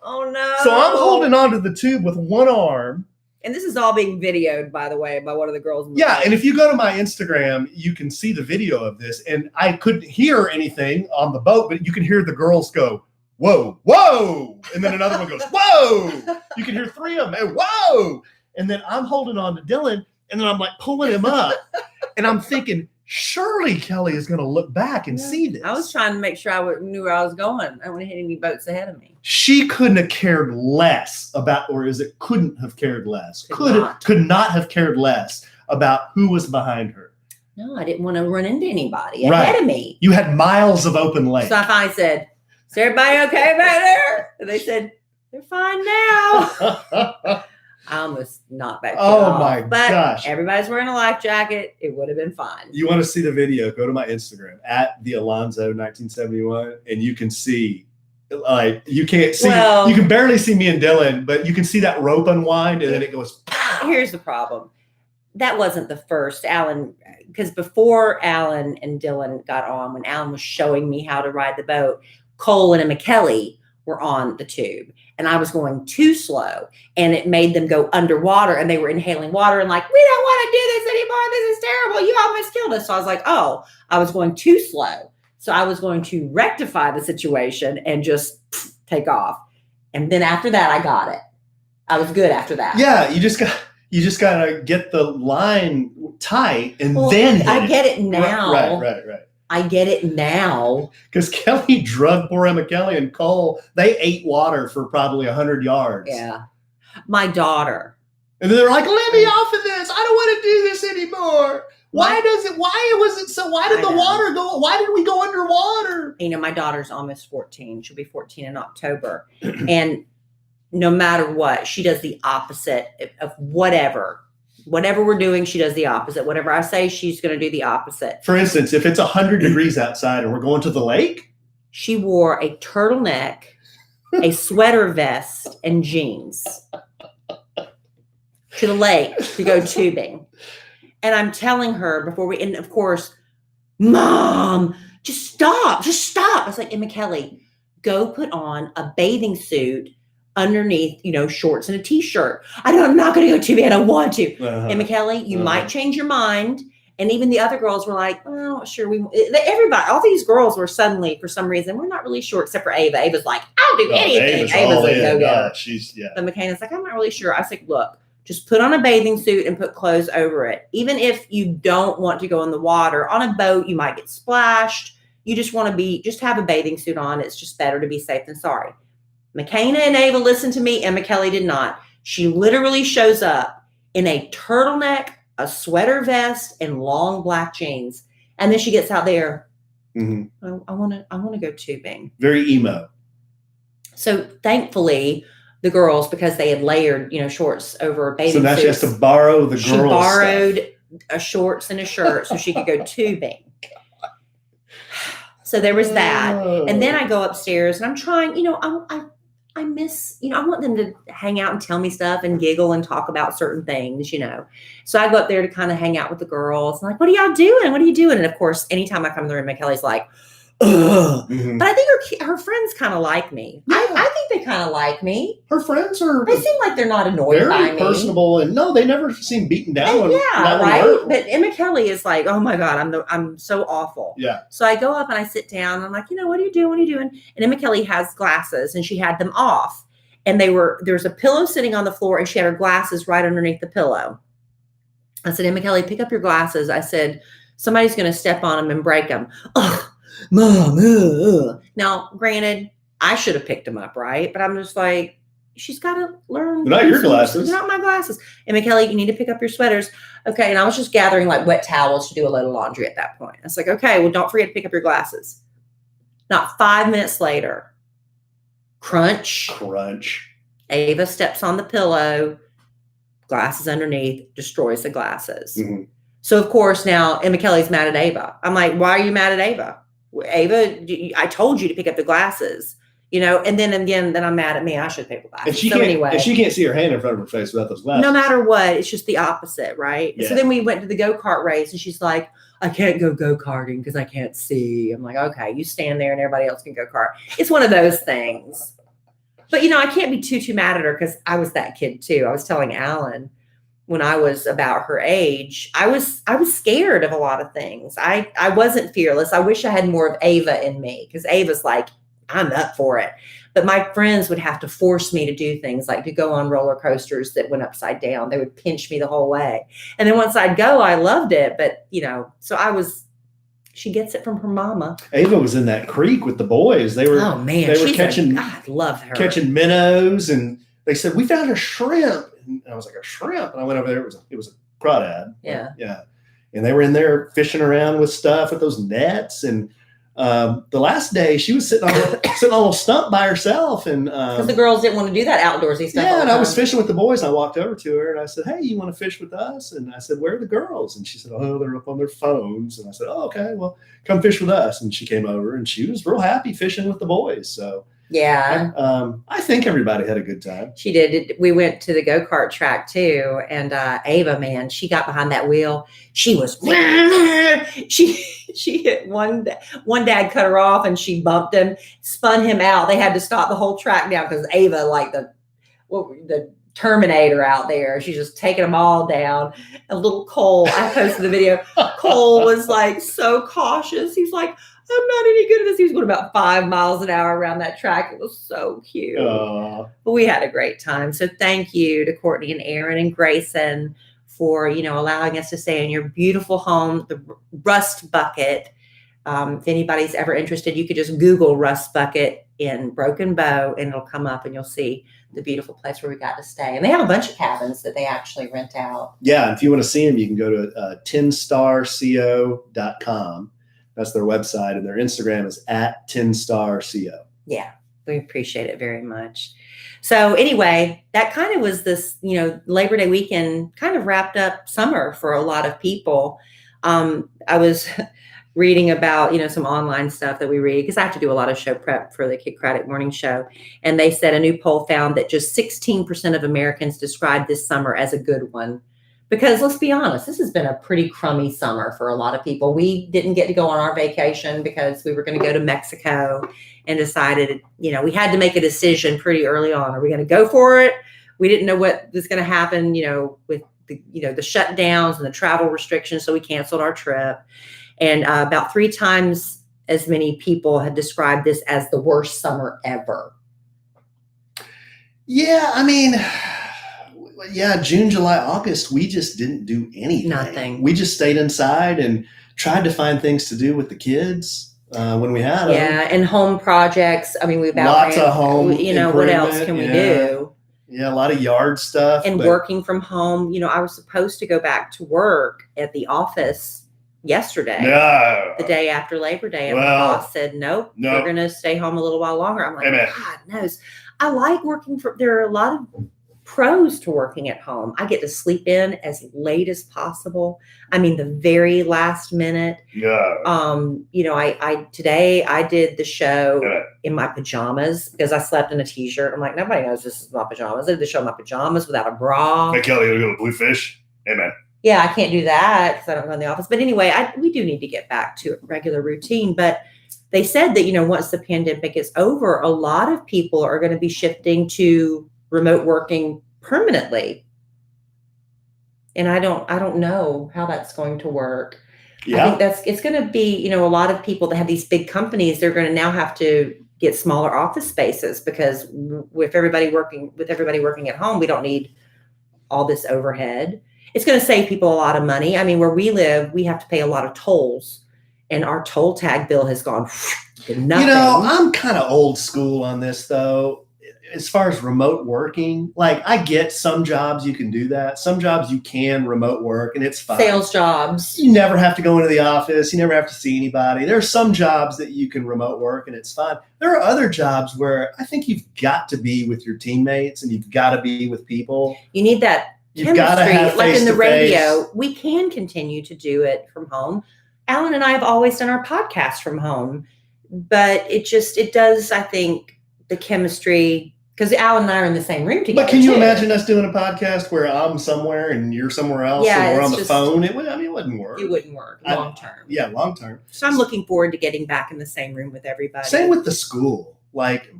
Oh, no. So I'm holding on to the tube with one arm. And this is all being videoed, by the way, by one of the girls. Yeah, and if you go to my Instagram, you can see the video of this. And I couldn't hear anything on the boat, but you can hear the girls go, whoa, whoa. And then another one goes, whoa. You can hear 3 of them, whoa. And then I'm holding on to Dylan, and then I'm like pulling him up. And I'm thinking, surely Kelly is going to look back and see this. I was trying to make sure I knew where I was going. I don't want to hit any boats ahead of me. She couldn't have cared less about, or is it couldn't have cared less? Could not have cared less about who was behind her. No, I didn't want to run into anybody Right. ahead of me. You had miles of open lake. So I finally said, "Is everybody okay back there?" And they said, "They're fine now." I almost knocked back. My but gosh. Everybody's wearing a life jacket. It would have been fine. You want to see the video? Go to my Instagram at the Alonzo 1971, and you can see. Like you can't see, you can barely see me and Dylan, but you can see that rope unwind, and then it goes. Pow! Here's the problem. That wasn't the first Alan, because before Alan and Dylan got on, when Alan was showing me how to ride the boat, Cole and Emma Kelly were on the tube, and I was going too slow, and it made them go underwater, and they were inhaling water and like, "We don't want to do this anymore. This is terrible. You almost killed us." So I was like, "Oh, I was going too slow." So I was going to rectify the situation and just take off. And then after that, I got it. I was good after that. Yeah, you just gotta get the line tight and then I get it now. Right. I get it now. Because Kelly drugged poor Emma Kelly and Cole. They ate water for probably 100 yards. Yeah. My daughter. And then they're like, "Let me off of this. I don't want to do this anymore." Why did the water go? Why did we go underwater? You know, my daughter's almost 14. She'll be 14 in October. And no matter what, she does the opposite of whatever. Whatever we're doing, she does the opposite. Whatever I say, she's going to do the opposite. For instance, if it's 100 degrees outside and we're going to the lake? She wore a turtleneck, a sweater vest, and jeans to the lake to go tubing. And I'm telling her before we, and of course, "Mom, just stop. I was like, "Emma Kelly, go put on a bathing suit underneath, shorts and a t-shirt." I'm not going to go tubing. I don't want to. Emma Kelly, you might change your mind. And even the other girls were like, "Oh, sure." Everybody, all these girls were suddenly, for some reason, we're not really sure except for Ava. Ava's like, "I'll do anything." Ava's like, "Go." But McKenna's like, "I'm not really sure." I said, "Look, just put on a bathing suit and put clothes over it. Even if you don't want to go in the water, on a boat, you might get splashed. You just want to just have a bathing suit on. It's just better to be safe than sorry." McKenna and Ava listened to me. Emma Kelly did not. She literally shows up in a turtleneck, a sweater vest, and long black jeans. And then she gets out there. Mm-hmm. I want to go tubing. Very emo. So thankfully, the girls, because they had layered, shorts over bathing suits. So now she has to borrow the girls' She borrowed a shorts and a shirt so she could go tubing. So there was that. And then I go upstairs and I'm trying, I miss, I want them to hang out and tell me stuff and giggle and talk about certain things, So I go up there to kind of hang out with the girls. I'm like, "What are y'all doing? What are you doing?" And of course, anytime I come in the room, Kelly's like, "Ugh." Mm-hmm. But I think her friends kind of like me. Yeah. I think they kind of like me. Her friends they seem like they're not annoyed by me. Very personable, and no, they never seem beaten down. Right. But Emma Kelly is like, "Oh my God, I'm so awful." Yeah. So I go up and I sit down and I'm like, "What are you doing? What are you doing?" And Emma Kelly has glasses and she had them off, and there's a pillow sitting on the floor and she had her glasses right underneath the pillow. I said, "Emma Kelly, pick up your glasses." I said, "Somebody's going to step on them and break them." Ugh. Mom. Now, granted, I should have picked them up, right? But I'm just like, she's got to learn. They're not your glasses. They're not my glasses. Emma Kelly, you need to pick up your sweaters. Okay. And I was just gathering like wet towels to do a load of laundry at that point. I was like, "Okay, well, don't forget to pick up your glasses." Not 5 minutes later, crunch. Ava steps on the pillow, glasses underneath, destroys the glasses. Mm-hmm. So, of course, now Emma Kelly's mad at Ava. I'm like, "Why are you mad at Ava? Ava, I told you to pick up the glasses." And then again, I'm mad at me. I should pick up glasses. And she can't see her hand in front of her face without those glasses. No matter what, it's just the opposite, right? Yeah. So then we went to the go-kart race, and she's like, "I can't go go-karting because I can't see." I'm like, "Okay, you stand there and everybody else can go-kart." It's one of those things. But, I can't be too mad at her because I was that kid too. I was telling Alan, when I was about her age, I was scared of a lot of things. I wasn't fearless. I wish I had more of Ava in me, because Ava's like, "I'm up for it." But my friends would have to force me to do things like to go on roller coasters that went upside down. They would pinch me the whole way. And then once I'd go, I loved it. But, so she gets it from her mama. Ava was in that creek with the boys. They were, they were catching, I love her. Catching minnows. And they said, "We found a shrimp." And I was like, "A shrimp?" And I went over there. It was a crawdad. Yeah. Yeah. and they were in there fishing around with stuff with those nets. And the last day she was sitting on a little stump by herself, and because the girls didn't want to do that outdoorsy stuff. Yeah, and I was fishing with the boys, and I walked over to her and I said, "Hey, you want to fish with us?" And I said, "Where are the girls?" And she said, "Oh, they're up on their phones." And I said, "Oh, okay, well, come fish with us." And she came over, and she was real happy fishing with the boys. So yeah, I think everybody had a good time. she did. We went to the go-kart track too, and Ava, man, she got behind that wheel. She was she hit one dad cut her off, and she bumped him, spun him out. They had to stop the whole track down because Ava, like the Terminator out there, she's just taking them all down. And little Cole, I posted the video. Cole was like so cautious. He's like, I'm not any good at this. He was going about 5 miles an hour around that track. It was so cute. But we had a great time. So thank you to Courtney and Aaron and Grayson for, allowing us to stay in your beautiful home, the Rust Bucket. If anybody's ever interested, you could just Google Rust Bucket in Broken Bow, and it'll come up, and you'll see the beautiful place where we got to stay. And they have a bunch of cabins that they actually rent out. Yeah, if you want to see them, you can go to 10starco.com. That's their website, and their Instagram is @10starco. Yeah, we appreciate it very much. So anyway, that kind of was this, Labor Day weekend kind of wrapped up summer for a lot of people. I was reading about, some online stuff that we read, because I have to do a lot of show prep for the Kid Craddock Morning Show. And they said a new poll found that just 16% of Americans described this summer as a good one. Because let's be honest, this has been a pretty crummy summer for a lot of people. We didn't get to go on our vacation because we were going to go to Mexico, and decided, we had to make a decision pretty early on. Are we going to go for it? We didn't know what was going to happen, with the shutdowns and the travel restrictions. So we canceled our trip. And about 3 times as many people had described this as the worst summer ever. Yeah, I mean, June, July, August, we just didn't do anything. Nothing. We just stayed inside and tried to find things to do with the kids when we had them. Yeah, and home projects. I mean, we've lots of home. What else can we do? Yeah, a lot of yard stuff. And working from home. I was supposed to go back to work at the office yesterday, the day after Labor Day, and my boss said, nope, we're going to stay home a little while longer. I'm like, Amen. God knows. I like working there are a lot of pros to working at home. I get to sleep in as late as possible. I mean, the very last minute. Today I did the show in my pajamas because I slept in a t-shirt. I'm like, nobody knows this is my pajamas. I did the show in my pajamas without a bra. Hey, Kelly, you go to Bluefish? Amen. Yeah, I can't do that because I don't go in the office. But anyway, we do need to get back to a regular routine. But they said that, once the pandemic is over, a lot of people are going to be shifting to remote working permanently. And I don't know how that's going to work. Yeah. I think it's going to be, a lot of people that have these big companies, they're going to now have to get smaller office spaces because with everybody working at home, we don't need all this overhead. It's going to save people a lot of money. I mean, where we live, we have to pay a lot of tolls, and our toll tag bill has gone to nothing. I'm kind of old school on this though. As far as remote working, like I get some jobs you can do that. Some jobs you can remote work and it's fine. Sales jobs. You never have to go into the office. You never have to see anybody. There are some jobs that you can remote work and it's fine. There are other jobs where I think you've got to be with your teammates and you've got to be with people. You need that You've got to have like in the face-to-face. radio. We can continue to do it from home. Alan and I have always done our podcast from home, but it does, I think, the chemistry. Because Alan and I are in the same room together. But can you imagine us doing a podcast where I'm somewhere and you're somewhere else and we're on the phone? It wouldn't work. It wouldn't work long term. Long term. So I'm looking forward to getting back in the same room with everybody. Same with the school. Like,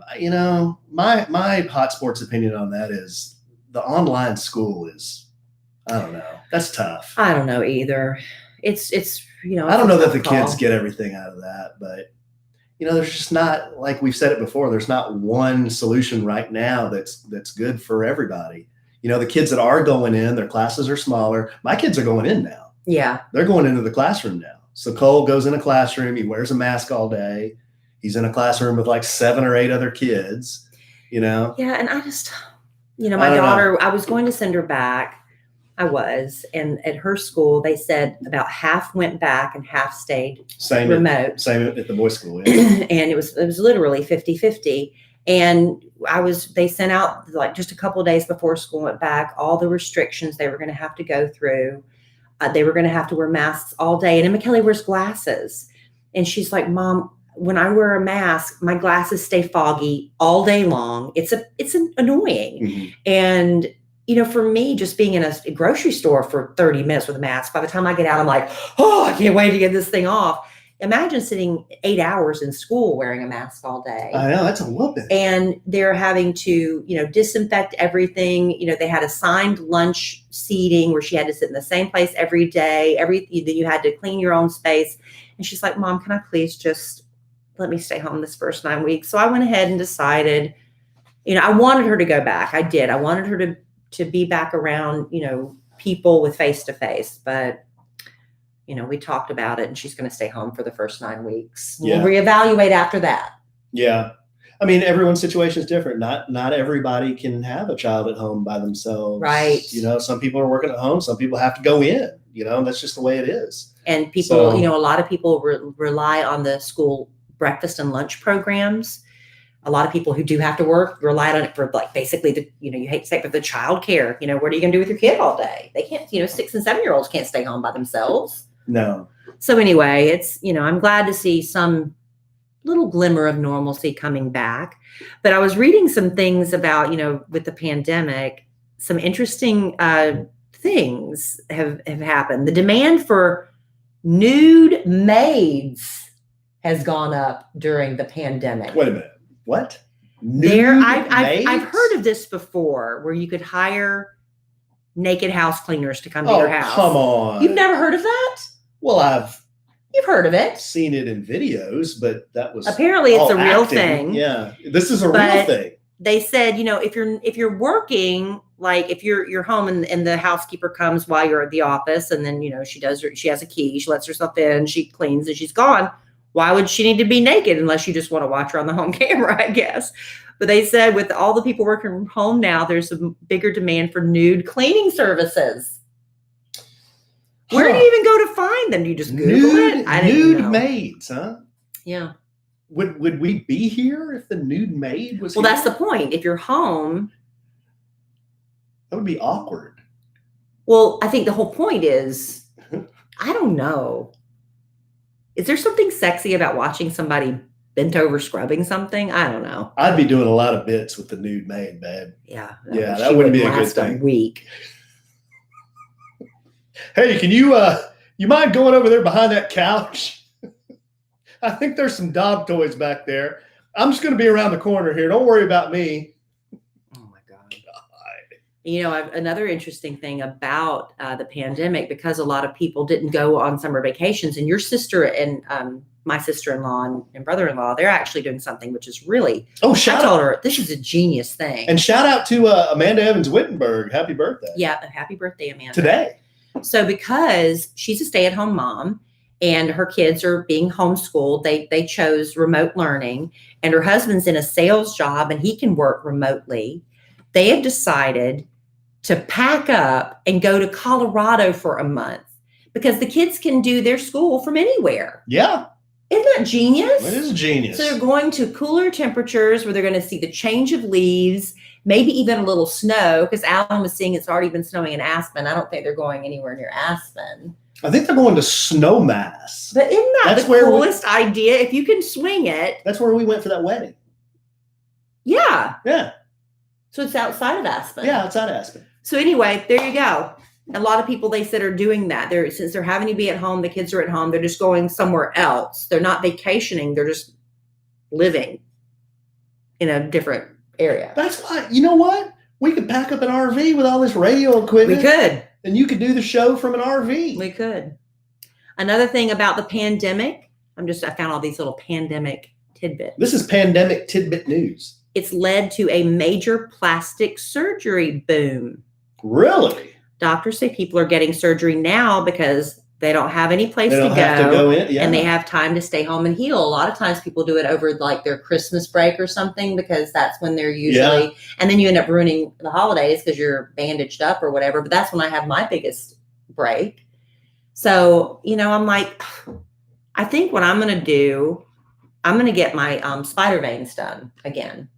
my hot sports opinion on that is the online school is, I don't know. That's tough. I don't know either. It's I don't know that the kids get everything out of that, but there's just not, like we've said it before, there's not one solution right now that's good for everybody. The kids that are going in, their classes are smaller. My kids are going in now. Yeah. They're going into the classroom now. So Cole goes in a classroom. He wears a mask all day. He's in a classroom with like 7 or 8 other kids, Yeah. And I just, my daughter, I was going to send her back. I was. And at her school, they said about half went back and half stayed remote. Same at the boys' school. Yeah. And it was literally 50-50. And they sent out like just a couple of days before school went back, all the restrictions they were going to have to go through. They were going to have to wear masks all day. And Emma Kelly wears glasses. And she's like, Mom, when I wear a mask, my glasses stay foggy all day long. It's annoying. Mm-hmm. And, for me, just being in a grocery store for 30 minutes with a mask, by the time I get out, I'm like, oh, I can't wait to get this thing off. Imagine sitting 8 hours in school wearing a mask all day. I know, that's a whooping. And they're having to, disinfect everything. They had assigned lunch seating where she had to sit in the same place every day. Then you had to clean your own space. And she's like, Mom, can I please just let me stay home this first 9 weeks? So I went ahead and decided, I wanted her to go back. I did. I wanted her to be back around, people with face-to-face, but we talked about it and she's going to stay home for the first 9 weeks. Yeah. We'll reevaluate after that. Yeah. I mean, everyone's situation is different. Not everybody can have a child at home by themselves. Right. Some people are working at home. Some people have to go in, that's just the way it is. And people, a lot of people rely on the school breakfast and lunch programs. A lot of people who do have to work relied on it for like basically you hate to say, but the childcare, what are you going to do with your kid all day? They can't, 6 and 7 year olds can't stay home by themselves. No. So anyway, it's, I'm glad to see some little glimmer of normalcy coming back. But I was reading some things about, with the pandemic, some interesting things have happened. The demand for nude maids has gone up during the pandemic. Wait a minute. What? I've heard of this before, where you could hire naked house cleaners to come to your house. Come on. You've never heard of that? Well, You've heard of it. Seen it in videos, but that was apparently it's a real acting. thing. Yeah, this is a real thing. They said, if you're working, like if you're home and the housekeeper comes while you're at the office, and then she has a key, she lets herself in, she cleans, and she's gone. Why would she need to be naked unless you just want to watch her on the home camera, I guess? But they said with all the people working from home now, there's a bigger demand for nude cleaning services. Where do you even go to find them? Do you just Google it? I didn't know. Nude maids, huh? Yeah. Would we be here if the nude maid was Well, here? that's the point. If you're home. That would be awkward. Well, I think the whole point is, I don't know. Is there something sexy about watching somebody bent over scrubbing something? I don't know. I'd be doing a lot of bits with the nude maid, babe. Yeah. That wouldn't be a good thing. A week. Hey, can you mind going over there behind that couch? I think there's some dog toys back there. I'm just going to be around the corner here. Don't worry about me. Oh my God. Another interesting thing about the pandemic, because a lot of people didn't go on summer vacations, and your sister and my sister-in-law and brother-in-law, they're actually doing something which is really, I told her, this is a genius thing. And shout out to Amanda Evans-Wittenberg. Happy birthday. Yeah. Happy birthday, Amanda. Today. So because she's a stay-at-home mom and her kids are being homeschooled, they chose remote learning, and her husband's in a sales job and he can work remotely. They have decided to pack up and go to Colorado for a month because the kids can do their school from anywhere. Yeah. Isn't that genius? It is genius. So they're going to cooler temperatures where they're going to see the change of leaves, maybe even a little snow, because Alan was seeing it's already been snowing in Aspen. I don't think they're going anywhere near Aspen. I think they're going to Snowmass. But isn't that the coolest idea? If you can swing it. That's where we went for that wedding. Yeah. Yeah. So it's outside of Aspen. Yeah, outside of Aspen. So anyway, there you go. A lot of people, they said, are doing that. Since they're having to be at home, the kids are at home, they're just going somewhere else. They're not vacationing. They're just living in a different area. That's why, you know what? We could pack up an RV with all this radio equipment. We could. And you could do the show from an RV. We could. Another thing about the pandemic, I found all these little pandemic tidbits. This is pandemic tidbit news. It's led to a major plastic surgery boom. Really? Doctors say people are getting surgery now because They don't have any place They to don't have to go, go in. Yeah. and they have time to stay home and heal. A lot of times people do it over like their Christmas break or something, because that's when they're usually, and then you end up ruining the holidays because you're bandaged up or whatever. But that's when I have my biggest break. So, I'm like, I think what I'm going to do, I'm going to get my spider veins done again.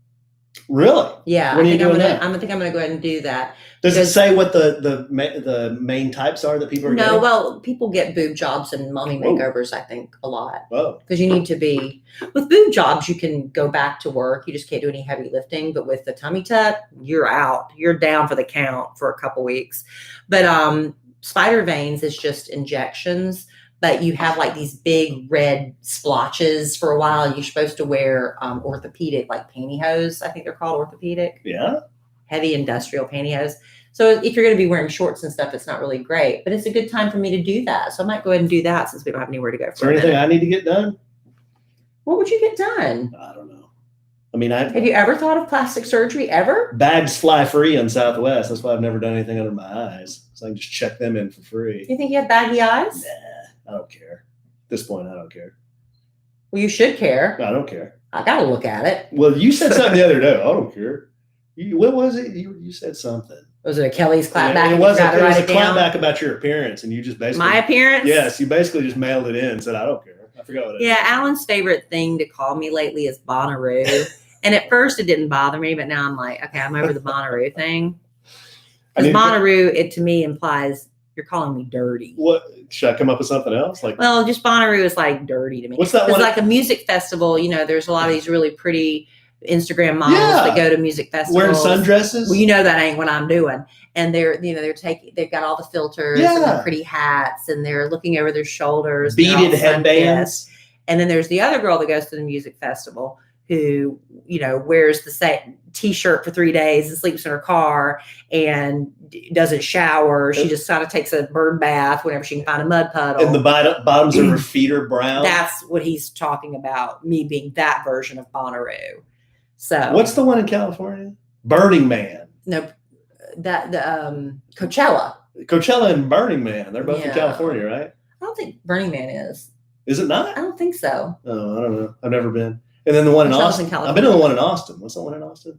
Really? Yeah. When are you doing that? I think I'm going to go ahead and do that. Does it say what the main types are that people are getting? No, well, people get boob jobs and mommy makeovers, I think, a lot. Whoa. Because you need to be, with boob jobs, you can go back to work. You just can't do any heavy lifting. But with the tummy tuck, you're out. You're down for the count for a couple weeks. But spider veins is just injections. But you have like these big red splotches for a while. And you're supposed to wear orthopedic, like pantyhose. I think they're called orthopedic. Yeah. Heavy industrial pantyhose. So if you're going to be wearing shorts and stuff, it's not really great, but it's a good time for me to do that. So I might go ahead and do that since we don't have anywhere to go. Is there anything I need to get done? What would you get done? I don't know. I mean, have you ever thought of plastic surgery ever? Bags fly free on Southwest. That's why I've never done anything under my eyes. So I can just check them in for free. You think you have baggy eyes? Nah, I don't care. At this point, I don't care. Well, you should care. I don't care. I got to look at it. Well, you said something the other day. I don't care. What was it? You said something. Was it a Kelly's clapback? It was a clapback about your appearance, and you just basically my appearance. Yes, you basically just mailed it in and said, "I don't care." I forgot what it is. Yeah, Alan's favorite thing to call me lately is Bonnaroo, and at first it didn't bother me, but now I'm like, okay, I'm over the Bonnaroo thing. Because Bonnaroo, it to me implies you're calling me dirty. What should I come up with something else? Well, just Bonnaroo is like dirty to me. What's that one? It's like a music festival. There's a lot of these really pretty Instagram models that go to music festivals wearing sundresses. Well, that ain't what I'm doing. And they've got all the filters and the pretty hats, and they're looking over their shoulders, beaded headbands. And then there's the other girl that goes to the music festival who, wears the same t-shirt for 3 days and sleeps in her car and doesn't shower. She just kind of takes a bird bath whenever she can find a mud puddle. And the bottoms of her feet are brown. That's what he's talking about, me being that version of Bonnaroo. So what's the one in California? Burning Man. No, the Coachella. Coachella and Burning Man. They're both in California, right? I don't think Burning Man is. Is it not? I don't think so. Oh, I don't know. I've never been. And then the one in Austin. I've been to the one in Austin. What's the one in Austin?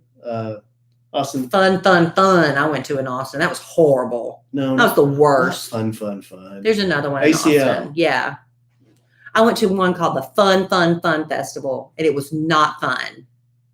Austin. Fun. I went to in Austin. That was horrible. No, that was the worst. Fun. There's another one. ACL. In Austin. Yeah. I went to one called the Fun Festival, and it was not fun.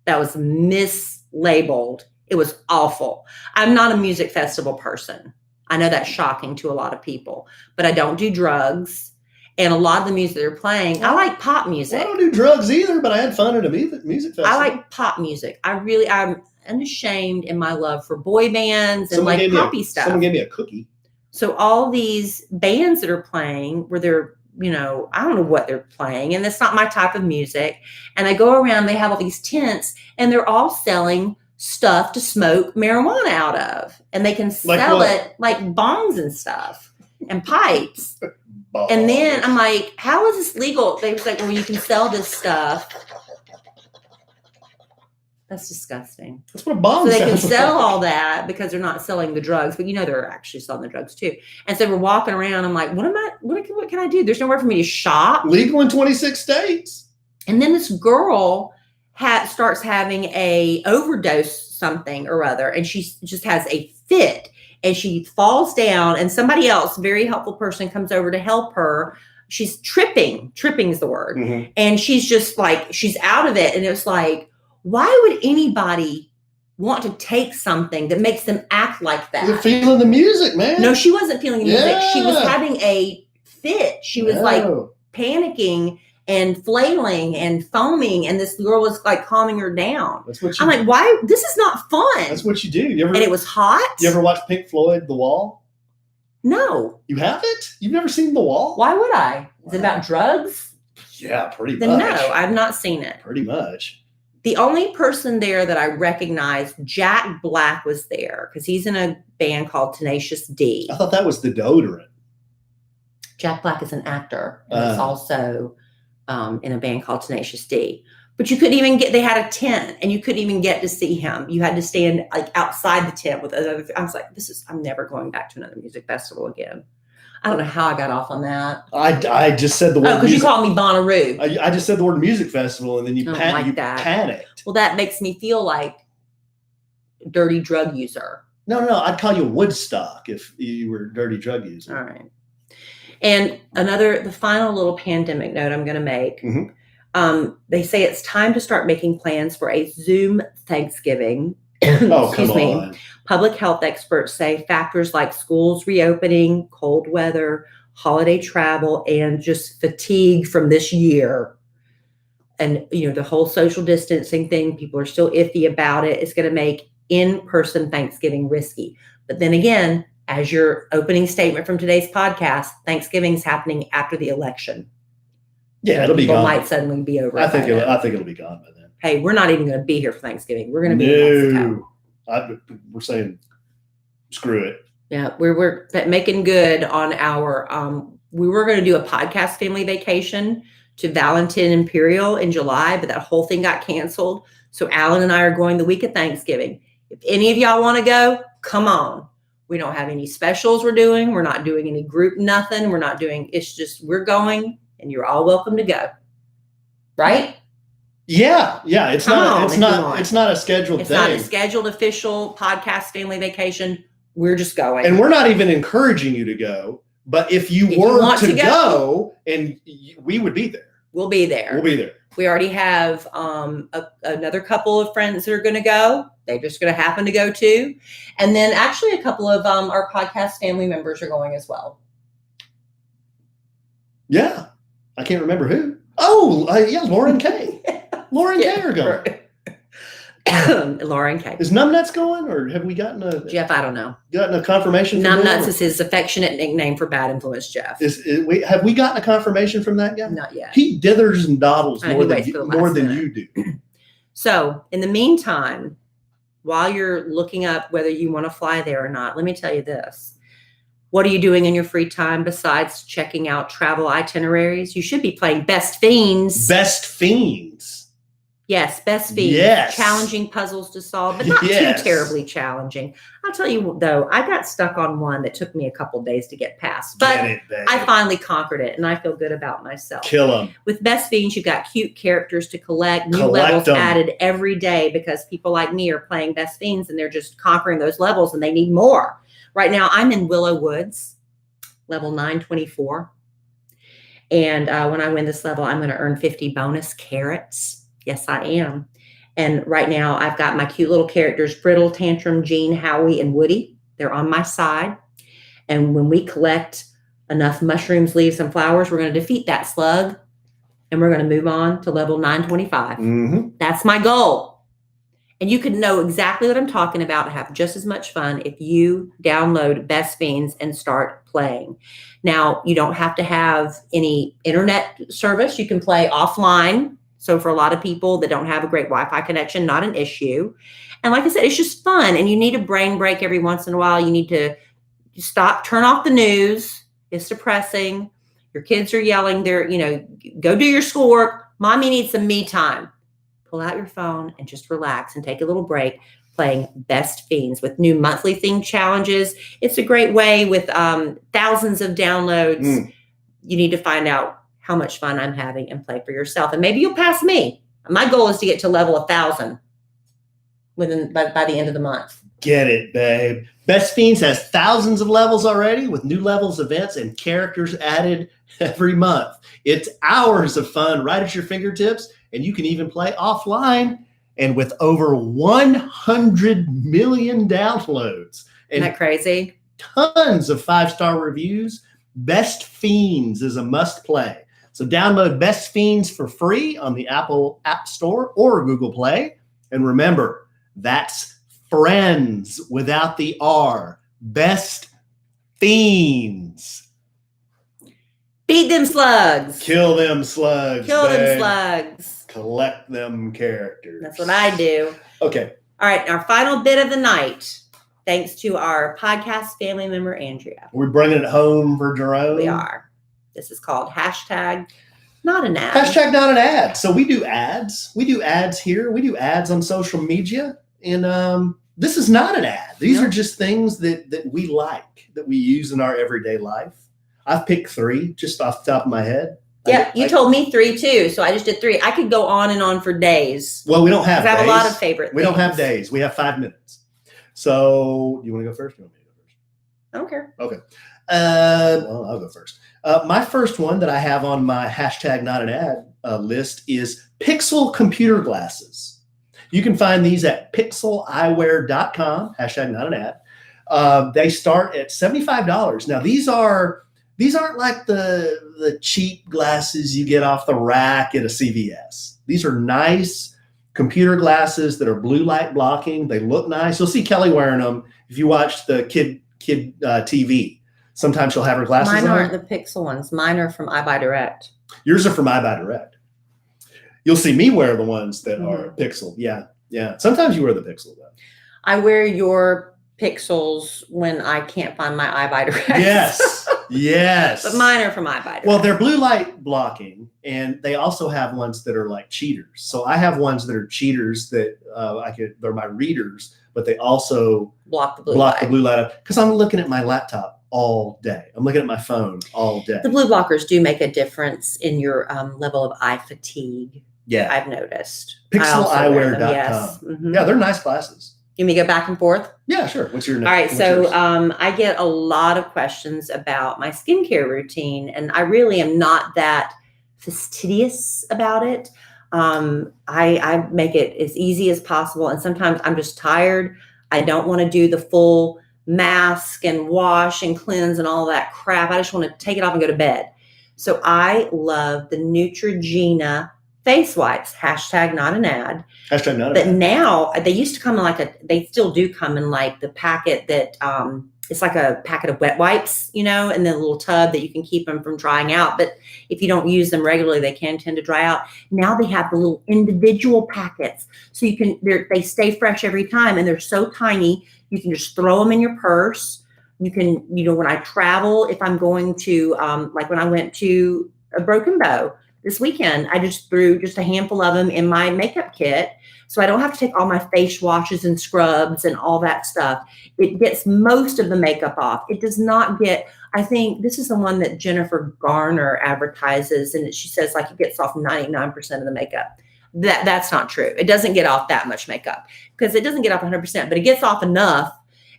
That was mislabeled. It was awful. I'm not a music festival person. I know that's shocking to a lot of people, but I don't do drugs. And a lot of the music they're playing, I like pop music. I don't do drugs either, but I had fun at a music festival. I like pop music. I'm unashamed in my love for boy bands and like poppy stuff. Someone gave me a cookie. So all these bands that are playing where they're, I don't know what they're playing, and it's not my type of music. And I go around, they have all these tents, and they're all selling stuff to smoke marijuana out of. And they can sell it like bongs and stuff and pipes. And then I'm like, how is this legal? They was like, well, you can sell this stuff. That's disgusting. That's what a bomb So they can sell all that because they're not selling the drugs, but they're actually selling the drugs too. And so we're walking around. I'm like, what can I do? There's nowhere for me to shop. Legal in 26 states. And then this girl starts having a overdose something or other, and she just has a fit, and she falls down, and somebody else, very helpful person, comes over to help her. She's tripping is the word. Mm-hmm. And she's just like, she's out of it. And it's like, why would anybody want to take something that makes them act like that? You're feeling the music, man. No, she wasn't feeling the music. She was having a fit. She was like panicking and flailing and foaming, and this girl was like calming her down. I'm like, why? This is not fun. That's what you do. And it was hot. You ever watch Pink Floyd, The Wall? No. You haven't? You've never seen The Wall? Why would I? Is it about drugs? Yeah, pretty much. Then no, I've not seen it. Pretty much. The only person there that I recognized, Jack Black, was there because he's in a band called Tenacious D. I thought that was the deodorant. Jack Black is an actor. And he's also in a band called Tenacious D. But you couldn't even they had a tent, and you couldn't even get to see him. You had to stand like outside the tent with other. I was like, I'm never going back to another music festival again. I don't know how I got off on that. I just said the word. Because you called me Bonnaroo. I just said the word music festival, and then you like that. panicked. Well, that makes me feel like a dirty drug user. No, I'd call you Woodstock if you were a dirty drug user. All right. And the final little pandemic note I'm going to make. Mm-hmm. They say it's time to start making plans for a Zoom Thanksgiving. Oh, come on. Public health experts say factors like schools reopening, cold weather, holiday travel, and just fatigue from this year. And, the whole social distancing thing, people are still iffy about it. It's going to make in-person Thanksgiving risky. But then again, as your opening statement from today's podcast, Thanksgiving's happening after the election. Yeah, it'll be gone. Might suddenly be over. I think it'll be gone by then. Hey, we're not even going to be here for Thanksgiving. We're going to be in Mexico. We're saying screw it. Yeah, we're making good on our. We were going to do a podcast family vacation to Valentin Imperial in July, but that whole thing got canceled. So Alan and I are going the week of Thanksgiving. If any of y'all want to go, come on. We don't have any specials we're doing. We're not doing any group nothing. We're not doing, it's just, we're going and you're all welcome to go. Right? Yeah. It's not a scheduled thing. It's not a scheduled official podcast family vacation. We're just going. And we're not even encouraging you to go. But if you were to go, and we would be there. We'll be there. We already have another couple of friends that are going to go. They're just going to happen to go too. And then actually a couple of our podcast family members are going as well. Yeah. I can't remember who. Oh, yeah, Laura and Kay. Laura and Kay are going. Laura and Kay. Is Numbnuts going, or have we gotten Jeff, I don't know. Gotten a confirmation from Numbnuts is his affectionate nickname for bad influence, Jeff. Have we gotten a confirmation from that guy? Not yet. He dithers and dawdles more than you do. So in the meantime, while you're looking up whether you want to fly there or not, let me tell you this. What are you doing in your free time besides checking out travel itineraries? You should be playing Best Fiends. Best Fiends. Yes, Best Fiends. Yes. Challenging puzzles to solve, but not too terribly challenging. I'll tell you, though, I got stuck on one that took me a couple days to get past. But I finally conquered it, and I feel good about myself. Kill them. With Best Fiends, you've got cute characters to collect, new levels added every day because people like me are playing Best Fiends, and they're just conquering those levels, and they need more. Right now, I'm in Willow Woods, level 924. And when I win this level, I'm going to earn 50 bonus carrots. Yes, I am. And right now I've got my cute little characters, Brittle, Tantrum, Jean, Howie, and Woody. They're on my side. And when we collect enough mushrooms, leaves, and flowers, we're going to defeat that slug. And we're going to move on to level 925. Mm-hmm. That's my goal. And you can know exactly what I'm talking about and have just as much fun if you download Best Fiends and start playing. Now, you don't have to have any internet service. You can play offline. So for a lot of people that don't have a great Wi-Fi connection, not an issue. And like I said, it's just fun. And you need a brain break every once in a while. You need to turn off the news. It's depressing. Your kids are yelling. Go do your schoolwork. Mommy needs some me time. Pull out your phone and just relax and take a little break playing Best Fiends with new monthly theme challenges. It's a great way with thousands of downloads. You need to find out how much fun I'm having and play for yourself. And maybe you'll pass me. My goal is to get to level 1,000 by the end of the month. Get it, babe. Best Fiends has thousands of levels already with new levels, events, and characters added every month. It's hours of fun right at your fingertips, and you can even play offline. And with over 100 million downloads. And isn't that crazy? Tons of 5-star reviews. Best Fiends is a must play. So download Best Fiends for free on the Apple App Store or Google Play. And remember, that's friends without the R. Best Fiends. Beat them slugs. Kill them slugs. Them slugs. Collect them characters. That's what I do. Okay. All right. Our final bit of the night, thanks to our podcast family member, Andrea. We're bringing it home for Jerome. We are. This is called hashtag not an ad. Hashtag not an ad. So we do ads. We do ads here. We do ads on social media. And this is not an ad. These are just things that we like, that we use in our everyday life. I've picked 3 just off the top of my head. Yeah, you told me 3 too, so I just did 3. I could go on and on for days. Well, we don't have days. I have a lot of favorite We don't have days. We have 5 minutes. So you want to go first? You want me to go first? I don't care. Okay. Well, I'll go first. My first one that I have on my hashtag not an ad list is Pixel computer glasses. You can find these at pixeleyewear.com, hashtag not an ad. They start at $75. Now, these aren't like the cheap glasses you get off the rack at a CVS. These are nice computer glasses that are blue light blocking. They look nice. You'll see Kelly wearing them if you watch the kid TV. Sometimes she'll have her glasses on. Mine aren't the Pixel ones. Mine are from iBuyDirect. Yours are from iBuyDirect. You'll see me wear the ones that are Pixel. Yeah. Sometimes you wear the Pixel though. I wear your Pixels when I can't find my iBuyDirect. Yes. But mine are from iBuyDirect. Well, they're blue light blocking, and they also have ones that are like cheaters. So I have ones that are cheaters that they're my readers, but they also block the blue light because I'm looking at my laptop all day. I'm looking at my phone all day. The blue blockers do make a difference in your level of eye fatigue. Yeah. I've noticed. Pixeleyewear.com. Yes. Yeah, they're nice glasses. You want me to go back and forth? Yeah, sure. What's your next? All right. So I get a lot of questions about my skincare routine, and I really am not that fastidious about it. I make it as easy as possible. And sometimes I'm just tired. I don't want to do the full mask and wash and cleanse and all that crap. I just want to take it off and go to bed. So I love the Neutrogena face wipes, hashtag not an ad. Hashtag not an But ad. now they used to come in they still do come in like the packet that it's like a packet of wet wipes, and then a little tub that you can keep them from drying out. But if you don't use them regularly, they can tend to dry out. Now they have the little individual packets. So they stay fresh every time, and they're so tiny. You can just throw them in your purse. You can, when I travel, if I'm going to, like when I went to a Broken Bow this weekend, I just threw just a handful of them in my makeup kit. So I don't have to take all my face washes and scrubs and all that stuff. It gets most of the makeup off. It does not get, I think this is the one that Jennifer Garner advertises, and she says like it gets off 99% of the makeup. That's not true. It doesn't get off that much makeup because it doesn't get off 100%, but it gets off enough,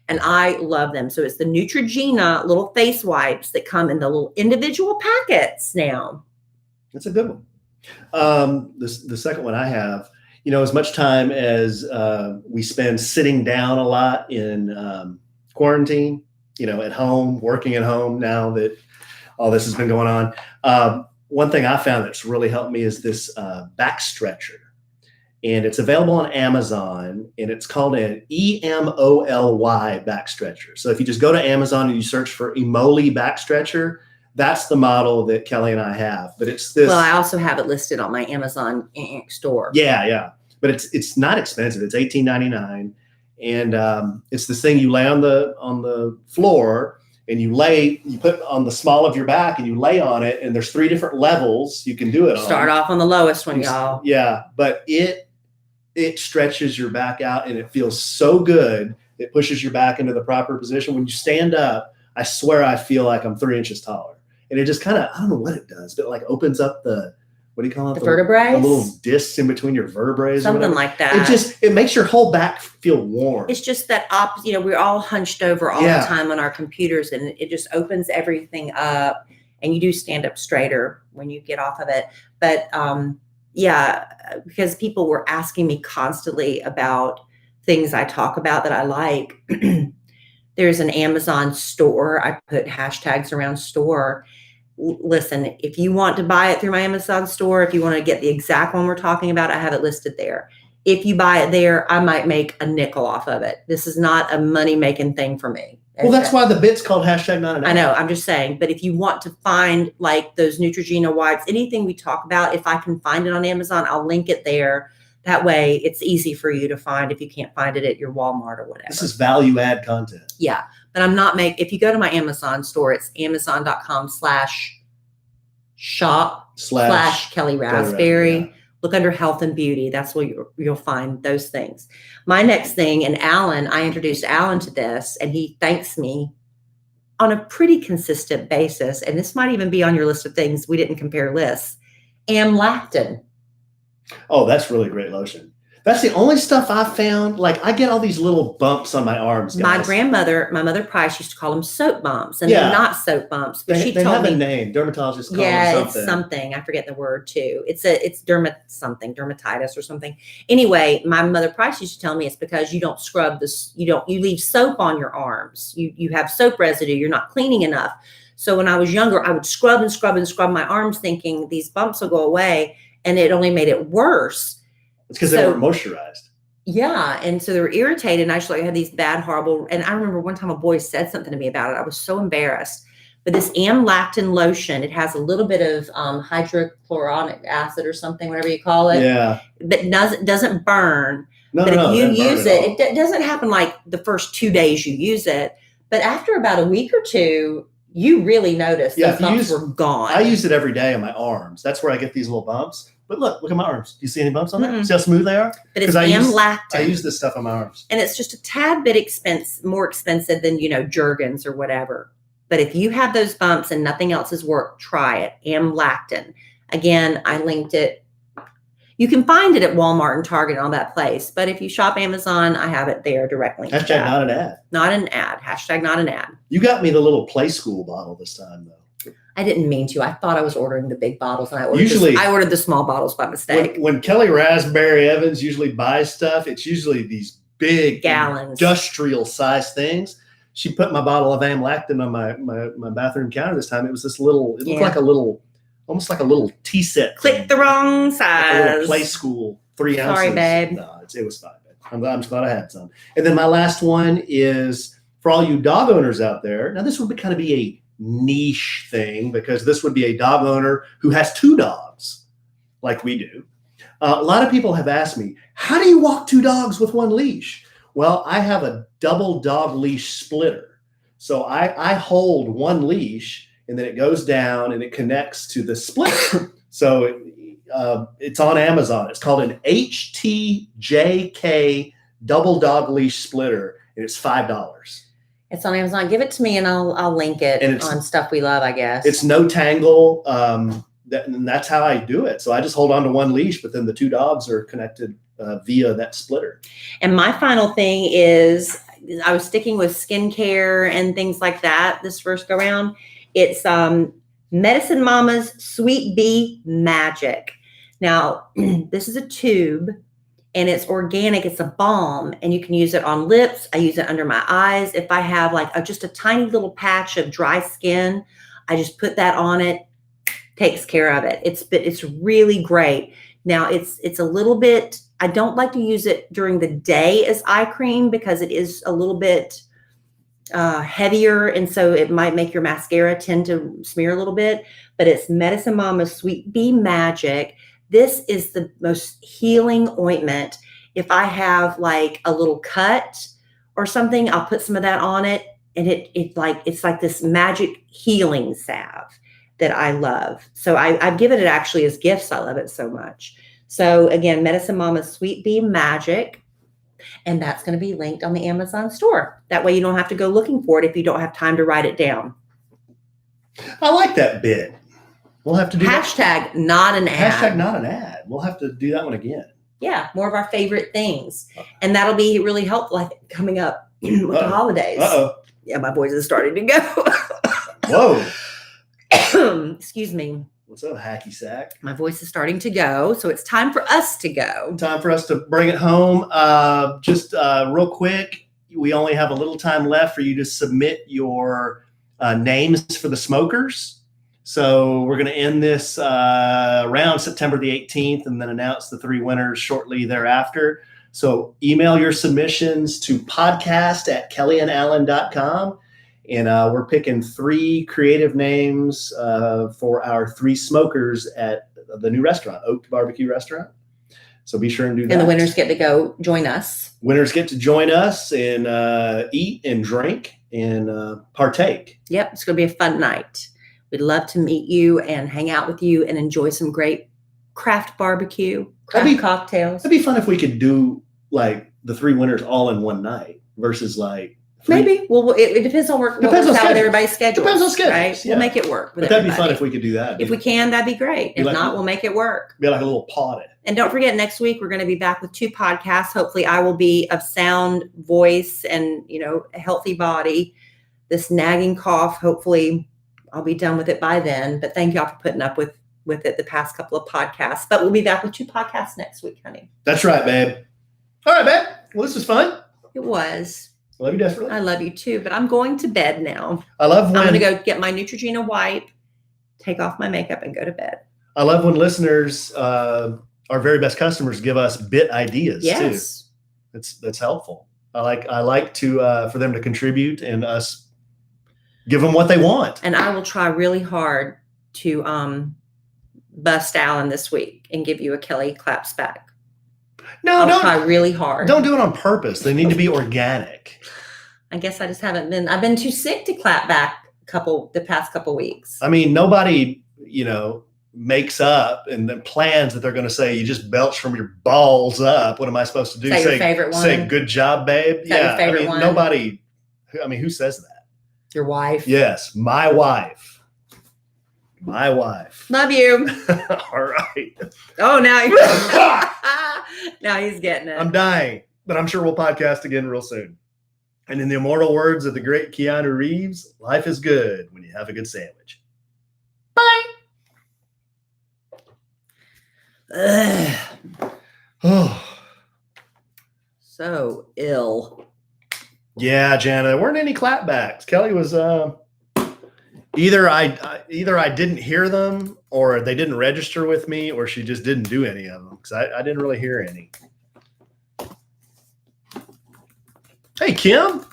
and I love them. So it's the Neutrogena little face wipes that come in the little individual packets now. That's a good one. The second one I have, as much time as we spend sitting down a lot in quarantine, at home, working at home now that all this has been going on. One thing I found that's really helped me is this back stretcher. And it's available on Amazon, and it's called an EMOLY back stretcher. So if you just go to Amazon and you search for Emoli back stretcher, that's the model that Kelly and I have. But it's this. Well, I also have it listed on my Amazon store. Yeah. But it's not expensive. It's $18.99, and it's this thing you lay on the floor, and you put on the small of your back, and you lay on it. And there's 3 different levels you can do it on. Start off on the lowest one, y'all. Yeah, but it stretches your back out, and it feels so good. It pushes your back into the proper position. When you stand up, I swear I feel like I'm 3 inches taller. And it just kind of, I don't know what it does, but it like opens up the, what do you call it? The vertebrae? The little discs in between your vertebrae. Something like that. It makes your whole back feel warm. It's just that, we're all hunched over all the time on our computers, and it just opens everything up, and you do stand up straighter when you get off of it. But because people were asking me constantly about things I talk about that I like. There's an Amazon store. I put hashtags around store. Listen, if you want to buy it through my Amazon store, if you want to get the exact one we're talking about, I have it listed there. If you buy it there, I might make a nickel off of it. This is not a money-making thing for me. Well, that's why the bit's called hashtag not an ad. I know. I'm just saying. But if you want to find like those Neutrogena wipes, anything we talk about, if I can find it on Amazon, I'll link it there. That way it's easy for you to find if you can't find it at your Walmart or whatever. This is value add content. Yeah. But I'm not if you go to my Amazon store, it's amazon.com/shop/Kelly Raspberry. Look under health and beauty. That's where you'll find those things. My next thing, and I introduced Alan to this, and he thanks me on a pretty consistent basis, and this might even be on your list of things we didn't compare lists, amlactin. Oh, that's really great lotion. That's the only stuff I found. Like, I get all these little bumps on my arms, guys. My mother Price used to call them soap bumps, and they're not soap bumps. But she they told have me a name. Dermatologists call yeah, them it's something. I forget the word too. It's dermatitis or something. Anyway, my mother Price used to tell me it's because you don't scrub this. You leave soap on your arms. You have soap residue. You're not cleaning enough. So when I was younger, I would scrub and scrub and scrub my arms, thinking these bumps will go away, and it only made it worse. It's because they weren't moisturized. Yeah. And so they were irritated. And I actually had these bad, horrible. And I remember one time a boy said something to me about it. I was so embarrassed. But this amlactin lotion, it has a little bit of hydrochloric acid or something, whatever you call it. Yeah. But doesn't burn. But if you use it, it doesn't happen like the first 2 days you use it. But after about a week or two, you really notice those bumps were gone. I use it every day on my arms. That's where I get these little bumps. But look at my arms. Do you see any bumps on there? See how smooth they are? But it's amlactin. I use this stuff on my arms. And it's just a tad bit more expensive than, Jergens or whatever. But if you have those bumps and nothing else has worked, try it. Amlactin. Again, I linked it. You can find it at Walmart and Target and all that place. But if you shop Amazon, I have it there directly. Hashtag not an ad. Not an ad. Hashtag not an ad. You got me the little Play School bottle this time, though. I didn't mean to. I thought I was ordering the big bottles, and I ordered the small bottles by mistake. When Kelly Raspberry Evans usually buys stuff, it's usually these big gallons, industrial size things. She put my bottle of amlactin on my bathroom counter this time. It was this little. It looked like almost like a little tea set. Click the wrong size. Like a little Play School 3 ounces. Sorry, babe. No, it was fine. I'm glad I had some. And then my last one is for all you dog owners out there. Now this would kind of be a niche thing because this would be a dog owner who has 2 dogs like we do. A lot of people have asked me, how do you walk 2 dogs with 1 leash? Well, I have a double dog leash splitter. So I hold 1 leash and then it goes down and it connects to the splitter. So it's on Amazon. It's called an HTJK double dog leash splitter and it's $5. It's on Amazon. Give it to me and I'll link it on Stuff We Love, I guess. It's no tangle. And that's how I do it. So I just hold on to 1 leash, but then the 2 dogs are connected via that splitter. And my final thing is I was sticking with skincare and things like that this first go round. It's Medicine Mama's Sweet Bee Magic. Now, this is a tube. And it's organic. It's a balm, and you can use it on lips. I use it under my eyes. If I have just a tiny little patch of dry skin, I just put that on it. Takes care of it. It's really great. Now it's a little bit. I don't like to use it during the day as eye cream because it is a little bit heavier, and so it might make your mascara tend to smear a little bit. But it's Medicine Mama's Sweet Bee Magic. This is the most healing ointment. If I have like a little cut or something, I'll put some of that on it. And it's like this magic healing salve that I love. So I've given it actually as gifts. I love it so much. So again, Medicine Mama's Sweet Bee Magic. And that's going to be linked on the Amazon store. That way you don't have to go looking for it if you don't have time to write it down. I like that bit. We'll have to do Hashtag not an ad. Hashtag not an ad. We'll have to do that one again. Yeah, more of our favorite things. And that'll be really helpful, I think, coming up with the holidays. Uh-oh. Yeah, my voice is starting to go. Whoa. Excuse me. What's up, hacky sack? My voice is starting to go, so it's time for us to go. Time for us to bring it home. Just real quick, we only have a little time left for you to submit your names for the smokers. So we're going to end this around September the 18th and then announce the 3 winners shortly thereafter. So email your submissions to podcast@kellyandallen.com. And we're picking 3 creative names for our 3 smokers at the new restaurant, Oak Barbecue Restaurant. So be sure and do that. And the winners get to go join us. Winners get to join us and eat and drink and partake. Yep, it's going to be a fun night. We'd love to meet you and hang out with you and enjoy some great craft barbecue, cocktails. It'd be fun if we could do like the 3 winners all in one night versus like Maybe. Well, it depends on what Depends works on out with schedules. everybody's schedules. Depends on schedules, Right? yeah. We'll make it work with But that'd be everybody. fun if we could do that. If we can, that'd be great. Be If like- not, we'll make it work. Be like a little pod. And don't forget, next week we're going to be back with 2 podcasts. Hopefully, I will be of sound voice and a healthy body. This nagging cough, hopefully, I'll be done with it by then. But thank y'all for putting up with it the past couple of podcasts. But we'll be back with 2 podcasts next week, honey. That's right, babe. All right, babe. Well, this was fun. It was. I love you desperately. I love you too. But I'm going to bed now. I love when I'm going to go get my Neutrogena wipe, take off my makeup, and go to bed. I love when listeners, our very best customers, give us bit ideas Yes. too. That's helpful. I like to for them to contribute and us give them what they want. And I will try really hard to bust Alan this week and give you a Kelly claps back. No, I'll try really hard. Don't do it on purpose. They need to be organic. I guess I just haven't been. I've been too sick to clap back the past couple weeks. I mean, nobody, makes up and then plans that they're going to say you just belch from your balls up. What am I supposed to do? Is that your favorite one? Say good job, babe. Is that your favorite one? Nobody. I mean, who says that? Your wife. Yes, my wife. My wife. Love you. All right. Oh, now now he's getting it. I'm dying, but I'm sure we'll podcast again real soon. And in the immortal words of the great Keanu Reeves, life is good when you have a good sandwich. Bye. Oh. So ill. Yeah, Jana, there weren't any clapbacks. Kelly was either I didn't hear them, or they didn't register with me, or she just didn't do any of them because I didn't really hear any. Hey, Kim.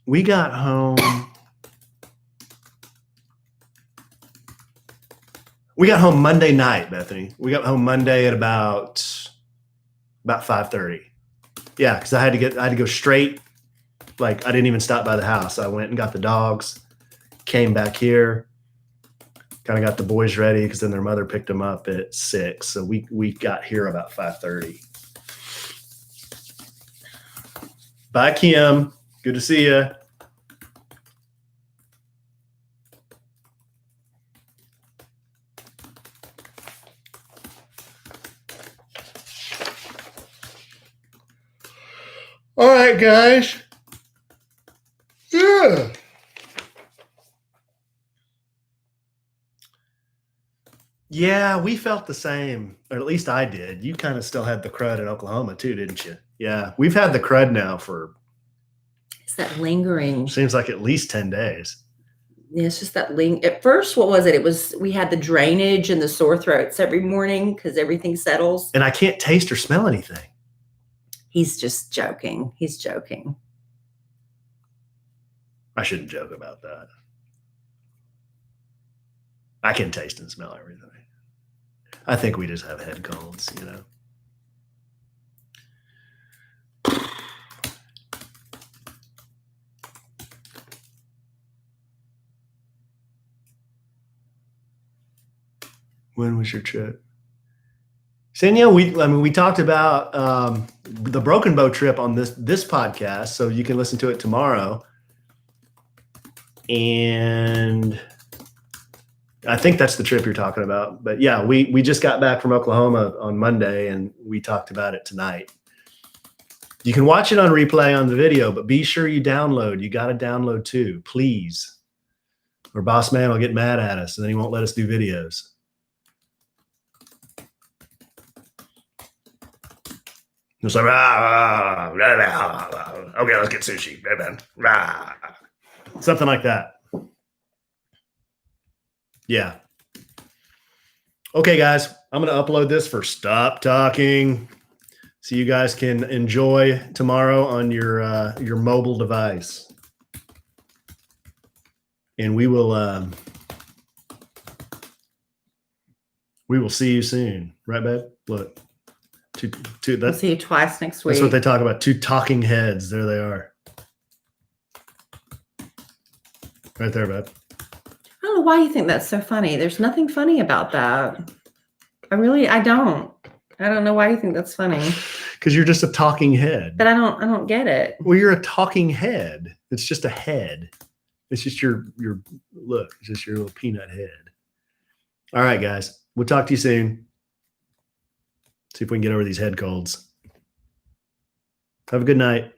We got home. We got home Monday night, Bethany. We got home Monday at about 5:30. Yeah, because I had to go straight. Like, I didn't even stop by the house. I went and got the dogs, came back here, kind of got the boys ready because then their mother picked them up at 6. So we got here about 5:30. Bye, Kim. Good to see you. All right, guys. Yeah. Yeah, we felt the same, or at least I did. You kind of still had the crud in Oklahoma too, didn't you? Yeah, we've had the crud now for It's that lingering. seems like at least 10 days. Yeah, it's just that at first, what was it? We had the drainage and the sore throats every morning because everything settles. And I can't taste or smell anything. He's just joking. He's joking. I shouldn't joke about that. I can taste and smell everything. I think we just have head colds, When was your trip? Sanya, we talked about the Broken Bow trip on this podcast, so you can listen to it tomorrow. And I think that's the trip you're talking about. But yeah, we just got back from Oklahoma on Monday, and we talked about it tonight. You can watch it on replay on the video, but be sure you download. You got to download too, please. Or Boss Man will get mad at us, and then he won't let us do videos. It's like, okay, let's get sushi. Something like that. Yeah. Okay, guys, I'm going to upload this for Stop Talking so you guys can enjoy tomorrow on your mobile device. And we will see you soon. Right, babe? Look. We'll see you twice next week. That's what they talk about. 2 talking heads. There they are. Right there, babe. I don't know why you think that's so funny. There's nothing funny about that. I don't. I don't know why you think that's funny. Because you're just a talking head. But I don't get it. Well, you're a talking head. It's just a head. It's just your look. It's just your little peanut head. All right, guys. We'll talk to you soon. See if we can get over these head colds. Have a good night.